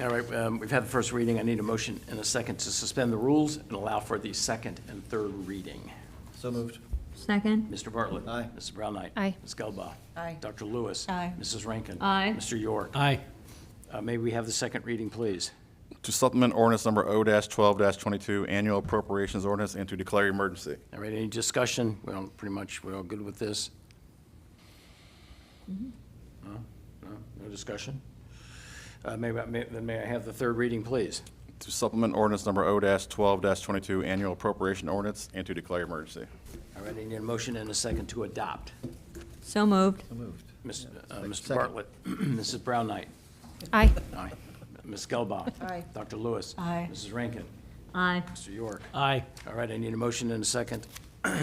All right, we've had the first reading. I need a motion and a second to suspend the rules and allow for the second and third reading. So moved. Second. Mr. Bartlett? Aye. Mrs. Brown Knight? Aye. Ms. Gelbaugh? Aye. Dr. Lewis? Aye. Mrs. Rankin? Aye. Mr. York? Aye. May we have the second reading, please? To supplement ordinance number O-12-22, annual appropriations ordinance, and to declare emergency. All right, any discussion? Well, pretty much, we're all good with this? No? No discussion? Then may I have the third reading, please? To supplement ordinance number O-12-22, annual appropriation ordinance, and to declare emergency. All right, I need a motion and a second to adopt. So moved. So moved. Mr. Second. Bartlett? Mrs. Brown Knight? Aye. Aye. Ms. Gelbaugh? Aye. Dr. Lewis? Aye. Mrs. Rankin? Aye. Mr. York? Aye. All right, I need a motion and a second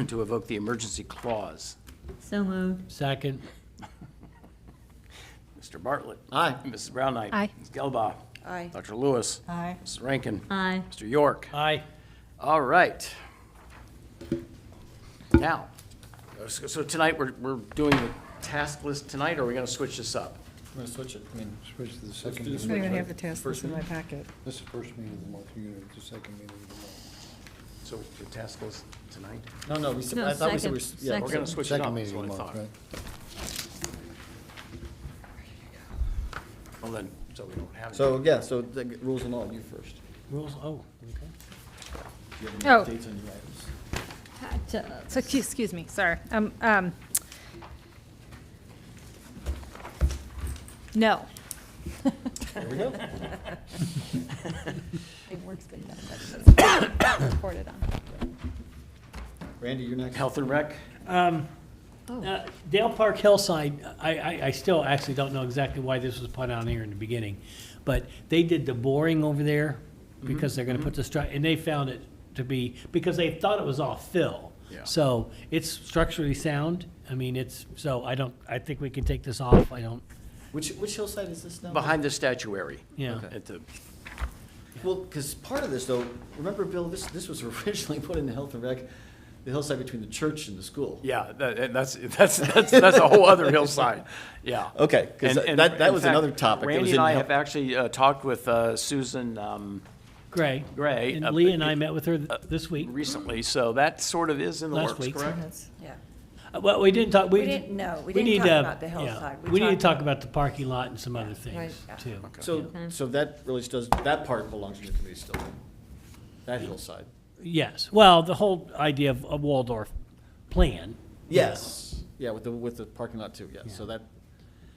to evoke the emergency clause. So moved. Second. Mr. Bartlett? Aye. Mrs. Brown Knight? Aye. Ms. Gelbaugh? Aye. Dr. Lewis? Aye. Mrs. Rankin? Aye. Mr. York? Aye. All right. Now, so tonight, we're doing the task list tonight, or are we going to switch this up? We're gonna switch it. I mean, Switch to the second do meeting. I don't even right? have the task First list in my packet. This is the first meeting of the month, you're gonna do the second meeting of the month. So the task list tonight? No, no, we said, No, I thought we said second. we, yeah. We're going to switch it Second up, is meeting what of I the month, thought. right? Well then, so we don't have. So, yeah, so the rules and law, you first. Rules, oh, okay. Do you have any Oh. updates on your items? So, excuse me, sorry. No. There we go. Work's been done, but reported on. Randy, you're next. Health and Rec? Dale Park Hillside, I still actually don't know exactly why this was put on here in the beginning, but they did the boring over there because they're gonna put the and they found it to be, because they thought it was all fill. Yeah. So it's structurally sound. I mean, I think we can take this off. Which hillside is this now? Behind the statuary. Yeah. Okay. At the, Well, because part of this, though, remember, Bill, this was originally put in the health and rec, the hillside between the church and the school. yeah, that's a whole other hillside, yeah. Okay, because And- that in was fact, another topic. that was Randy in and I health- have actually talked with Susan Gray. Gray. And Lee and I met with her this week, recently, so that sort of is in the Last works, week. correct? Yeah. Well, we didn't talk, We didn't talk about the yeah, hillside. We need to talked talk about the parking lot and some other Right, things, yeah. too. So that really does, that part belongs to the committee still, that hillside. Yes, well, the whole idea of a Waldorf plan. Yes, yeah, with the parking lot too, yeah, Yeah.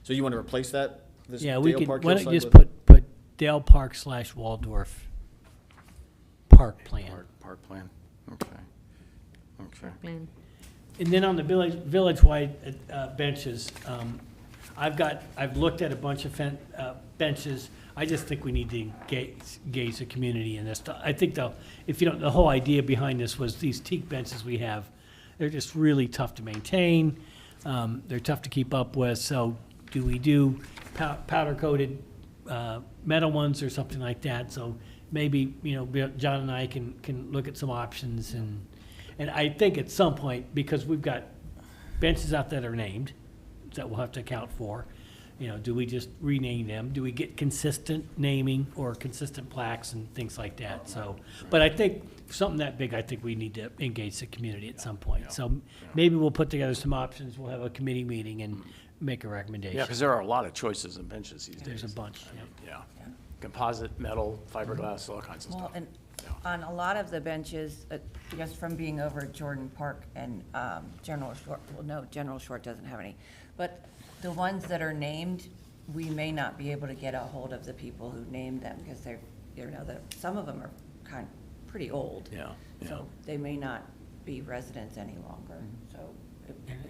so you want to replace that? This Yeah, we Dale could, Park why don't you hillside just with- put Dale Park / Waldorf Park Plan. Park plan, okay. Okay. Plan. And then on the village-wide benches, I've looked at a bunch of benches. I just think we need to engage the community in this. I think the whole idea behind this was these teak benches we have, they're just really tough to maintain. They're tough to keep up with, so do we do powder-coated metal ones or something like that? So maybe, John and I can look at some options, and I think at some point, because we've got benches out that are named, that we'll have to account for, do we just rename them? Do we get consistent naming or consistent plaques and things like that? So, but I think something that big, I think we need to engage the community at some point. So maybe we'll put together some options, we'll have a committee meeting and make a recommendation. Yeah, because there are a lot of choices in benches these days. There's a bunch, Yeah. Composite, metal, fiberglass, all kinds of Well, stuff. and on a lot of the benches, just from being over at Jordan Park and General Short, well, no, General Short doesn't have any, but the ones that are named, we may not be able to get a hold of the people who named them, because they're, some of them are pretty old. Yeah, So they may not be residents any longer, so.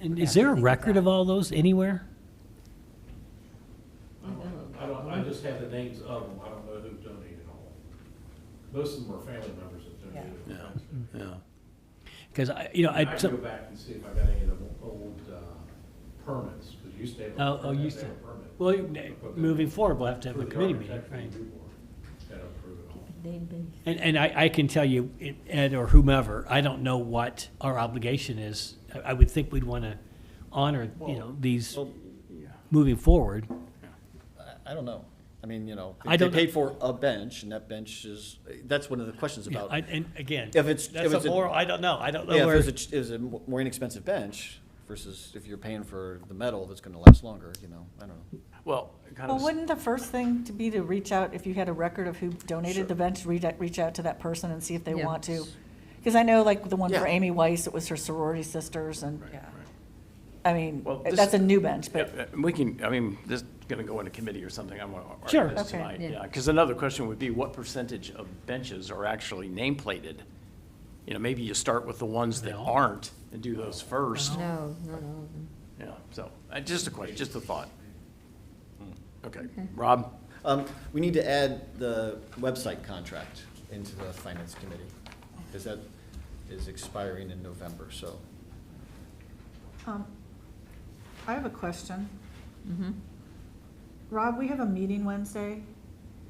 And is there a record of all those anywhere? I just have the names of them, I don't know who donated all. Most of them are family members that donated. Yeah. Because I can go back and see if I got any of the old permits, because you used to have. Oh, used to. have a permit. Well, moving forward, we'll have to have a committee meeting, right? Gotta approve it all. And I can tell you, Ed or whomever, I don't know what our obligation is. I would think we'd want to honor, these moving forward. I don't know. I mean, I they don't paid for a bench, and that bench that's one of the questions Yeah, about. and again, If it's, that's if it's a moral, I don't know. I don't know yeah, where. if it was a more inexpensive bench versus if you're paying for the metal that's gonna last longer, I don't know. Well, kind Well, of, wouldn't the first thing to be to reach out, if you had a record of who donated the bench, reach out to that person and see if they Yeah. want to? Because I know like the one for Yeah. Amy Weiss, it was her sorority sisters, and, Yeah. I mean, Well, this- that's a new bench, but, this is gonna go into committee or something, I'm gonna Sure. argue this Okay. tonight. Yeah. Yeah, because another question would be, what percentage of benches are actually nameplated? Maybe you start with the ones that No. aren't and do those first. No, not all of them. Yeah, so, just a question, just a thought. Okay, Rob? We need to add the website contract into the finance committee, because that is expiring in November, so. I have a question. Mm-hmm. Rob, we have a meeting Wednesday,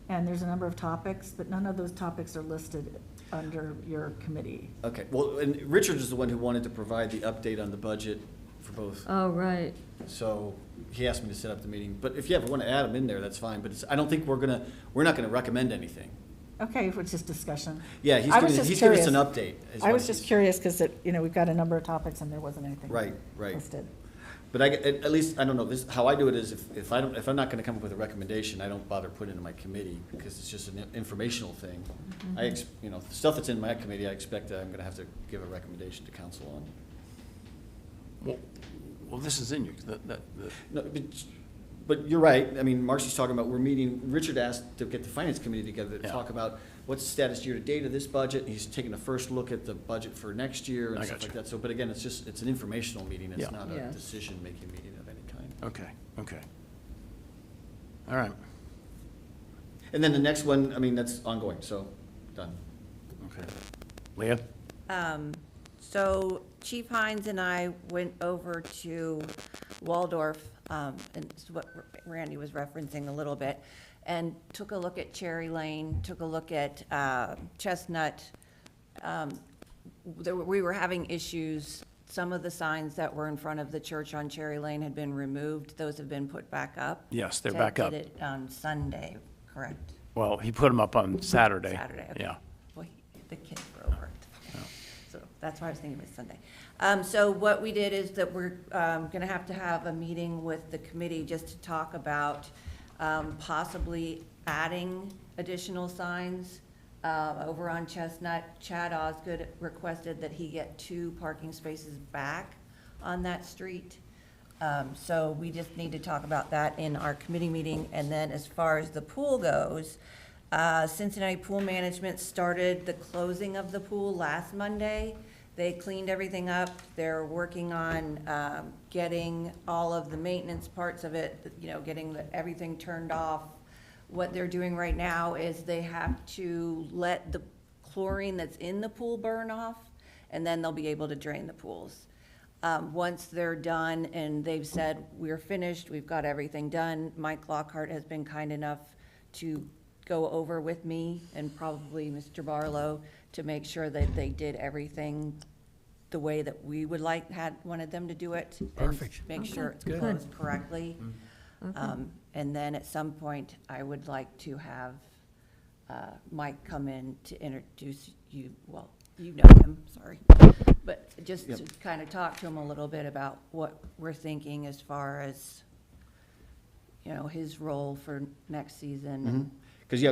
and there's a number of topics, but none of those topics are listed under your committee. Okay, well, and Richard is the one who wanted to provide the update on the budget for both. Oh, right. So he asked me to set up the meeting, but if you ever want to add them in there, that's fine, but I don't think we're not gonna recommend anything. Okay, it's just discussion. Yeah, I was just he's giving us an curious. update. is I what was just he's- curious, because we've got a number of topics and there wasn't anything Right. listed. But at least, I don't know, how I do it is if I'm not gonna come up with a recommendation, I don't bother putting it in my committee, because it's just an informational thing. The stuff that's in my committee, I expect that I'm gonna have to give a recommendation to council on. Well, this is in you, No, but you're right, I mean, Marcy's talking about, Richard asked to get the finance committee together to Yeah. talk about what's the status year-to-date of this budget, and he's taking a first look at the budget for next year I and stuff got like you. that. So, but again, it's an informational meeting, it's Yeah. not a Yes. decision-making meeting of any kind. okay. All right, And then the next one, that's ongoing, so, done. okay. Leah? So Chief Hines and I went over to Waldorf, and it's what Randy was referencing a little bit, and took a look at Cherry Lane, took a look at Chestnut. We were having issues. Some of the signs that were in front of the church on Cherry Lane had been removed. Those have been put back up. Yes, they're Ted back up. did it on Sunday, correct? Well, he put them up on Saturday. Saturday, okay. Yeah. Boy, the kids were over it. So that's why I was thinking it was Sunday. So what we did is that we're gonna have to have a meeting with the committee just to talk about possibly adding additional signs over on Chestnut. Chad Osgood requested that he get 2 parking spaces back on that street. So we just need to talk about that in our committee meeting. And then as far as the pool goes, Cincinnati Pool Management started the closing of the pool last Monday. They cleaned everything up. They're working on getting all of the maintenance parts of it, getting everything turned off. What they're doing right now is they have to let the chlorine that's in the pool burn off, and then they'll be able to drain the pools. Once they're done and they've said, we're finished, we've got everything done, Mike Lockhart has been kind enough to go over with me and probably Mr. Barlow to make sure that they did everything the way that we would wanted them to do it. Perfect. And make sure it's Good. closed correctly. Okay. And then at some point, I would like to have Mike come in to introduce you, well, you know him, sorry. But just to kind of talk to him a little bit about what we're thinking as far as, his role for next season. Because, yeah,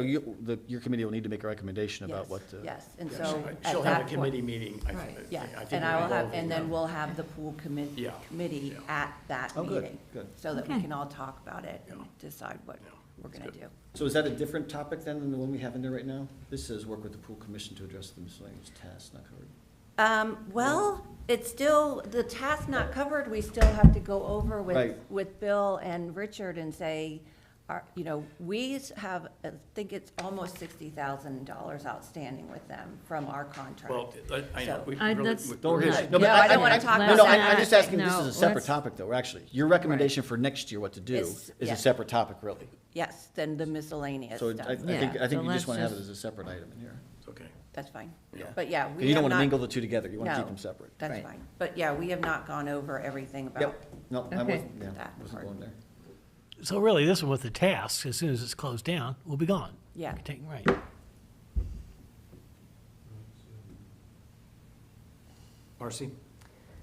your committee will need to make a recommendation about Yes, what. yes, and Yeah, so at she'll have that a committee point- meeting. Yes, I think and I will have, we'll and go then over we'll have the pool committee Yeah. at that Oh, good, meeting. good. So that we Okay. can all talk about it and decide what we're gonna do. So is that a different topic then than the one we have in there right now? This says work with the pool commission to address the miscellaneous tasks not covered. Well, it's still, the task not covered, we still have to go over Right. with Bill and Richard and say, we have, I think it's almost $60,000 outstanding with them from our contract. Well, I know, So- we I- really. that's- Don't No, hit. no, I don't wanna talk No, about no, that. I'm just asking, this No, is a separate let's- topic though, actually. Your recommendation for next year, what to do, Is- is a yes. separate topic, really. Yes, then the miscellaneous So stuff. I think Yeah, you so just let's want to have it just- as a separate item in here. Okay. That's fine. Yeah. But yeah, Because we you don't have want to not. mingle the two together, you want to keep No, them separate. That's Right. fine. But yeah, we have not gone over everything about. Yep, no, I Okay. wasn't, yeah, That wasn't part. going there. So really, this one with the tasks, as soon as it's closed down, will be gone. Yeah. You can take- Right. Marcy?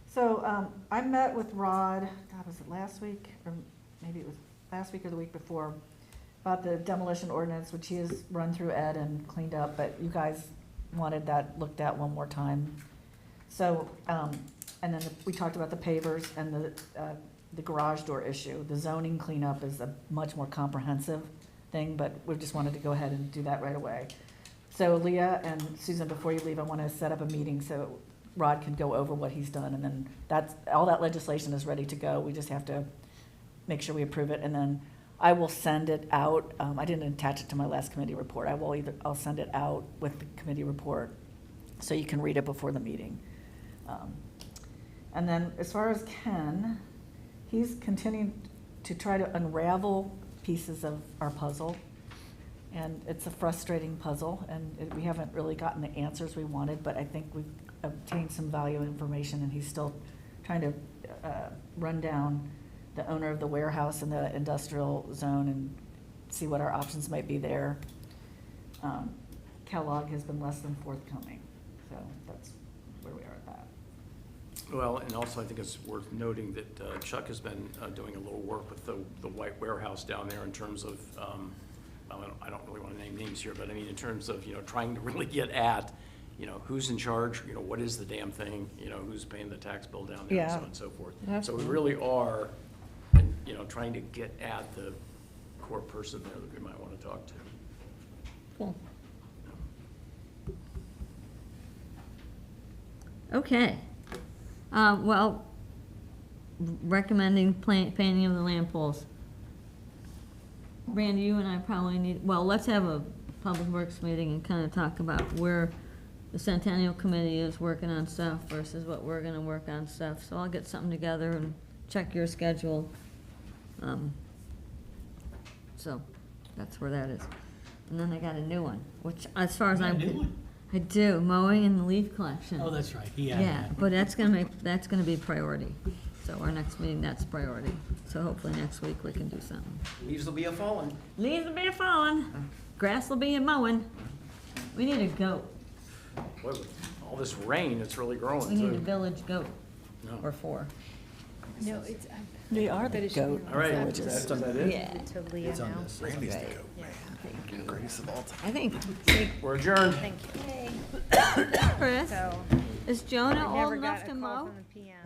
So, I met with Rod, God, was it last week, or maybe it was last week or the week before, about the demolition ordinance, which he has run through Ed and cleaned up, but you guys wanted that looked at one more time. So, and then we talked about the pavers and the garage door issue. The zoning cleanup is a much more comprehensive thing, but we just wanted to go ahead and do that right away. So Leah and Susan, before you leave, I want to set up a meeting so Rod can go over what he's done, and then all that legislation is ready to go. We just have to make sure we approve it, and then I will send it out. I didn't attach it to my last committee report. I'll send it out with the committee report, so you can read it before the meeting. And then as far as Ken, he's continuing to try to unravel pieces of our puzzle. And it's a frustrating puzzle, and we haven't really gotten the answers we wanted, but I think we've obtained some valuable information, and he's still trying to run down the owner of the warehouse in the industrial zone and see what our options might be there. Kellogg has been less than forthcoming, so that's where we are at that. Well, and also I think it's worth noting that Chuck has been doing a little work with the white warehouse down there in terms of, I don't really want to name names here, but I mean, in terms of, trying to really get at, who's in charge, what is the damn thing, who's paying the tax bill down there and so on and so forth. So we really are, trying to get at the core person there that we might want to talk to. Cool. Okay. Well, recommending painting of the lamp poles. Randy, you and I probably need, well, let's have a public works meeting and kind of talk about where the Centennial Committee is working on stuff versus what we're gonna work on stuff. So I'll get something together and check your schedule. So that's where that is. And then I got a new one, which as far as You got I'm. a new one? I do, mowing and the leaf collection. Oh, that's right. Yeah, but that's gonna be priority. So our next meeting, that's priority. So hopefully next week we can do something. Leaves will be a falling. Leaves will be a falling, grass will be a mowing. We need a goat. Boy, with all this rain, it's really growing We need a too. village goat, No. or 4. No, it's. They are the goat. All right, is that it? Yeah. To Leah now. Randy's the Right. goat, man. Greatest of all time. I think, We're adjourned. Thank you. Chris, So, is Jonah I never old got enough a to call mow? from the PM.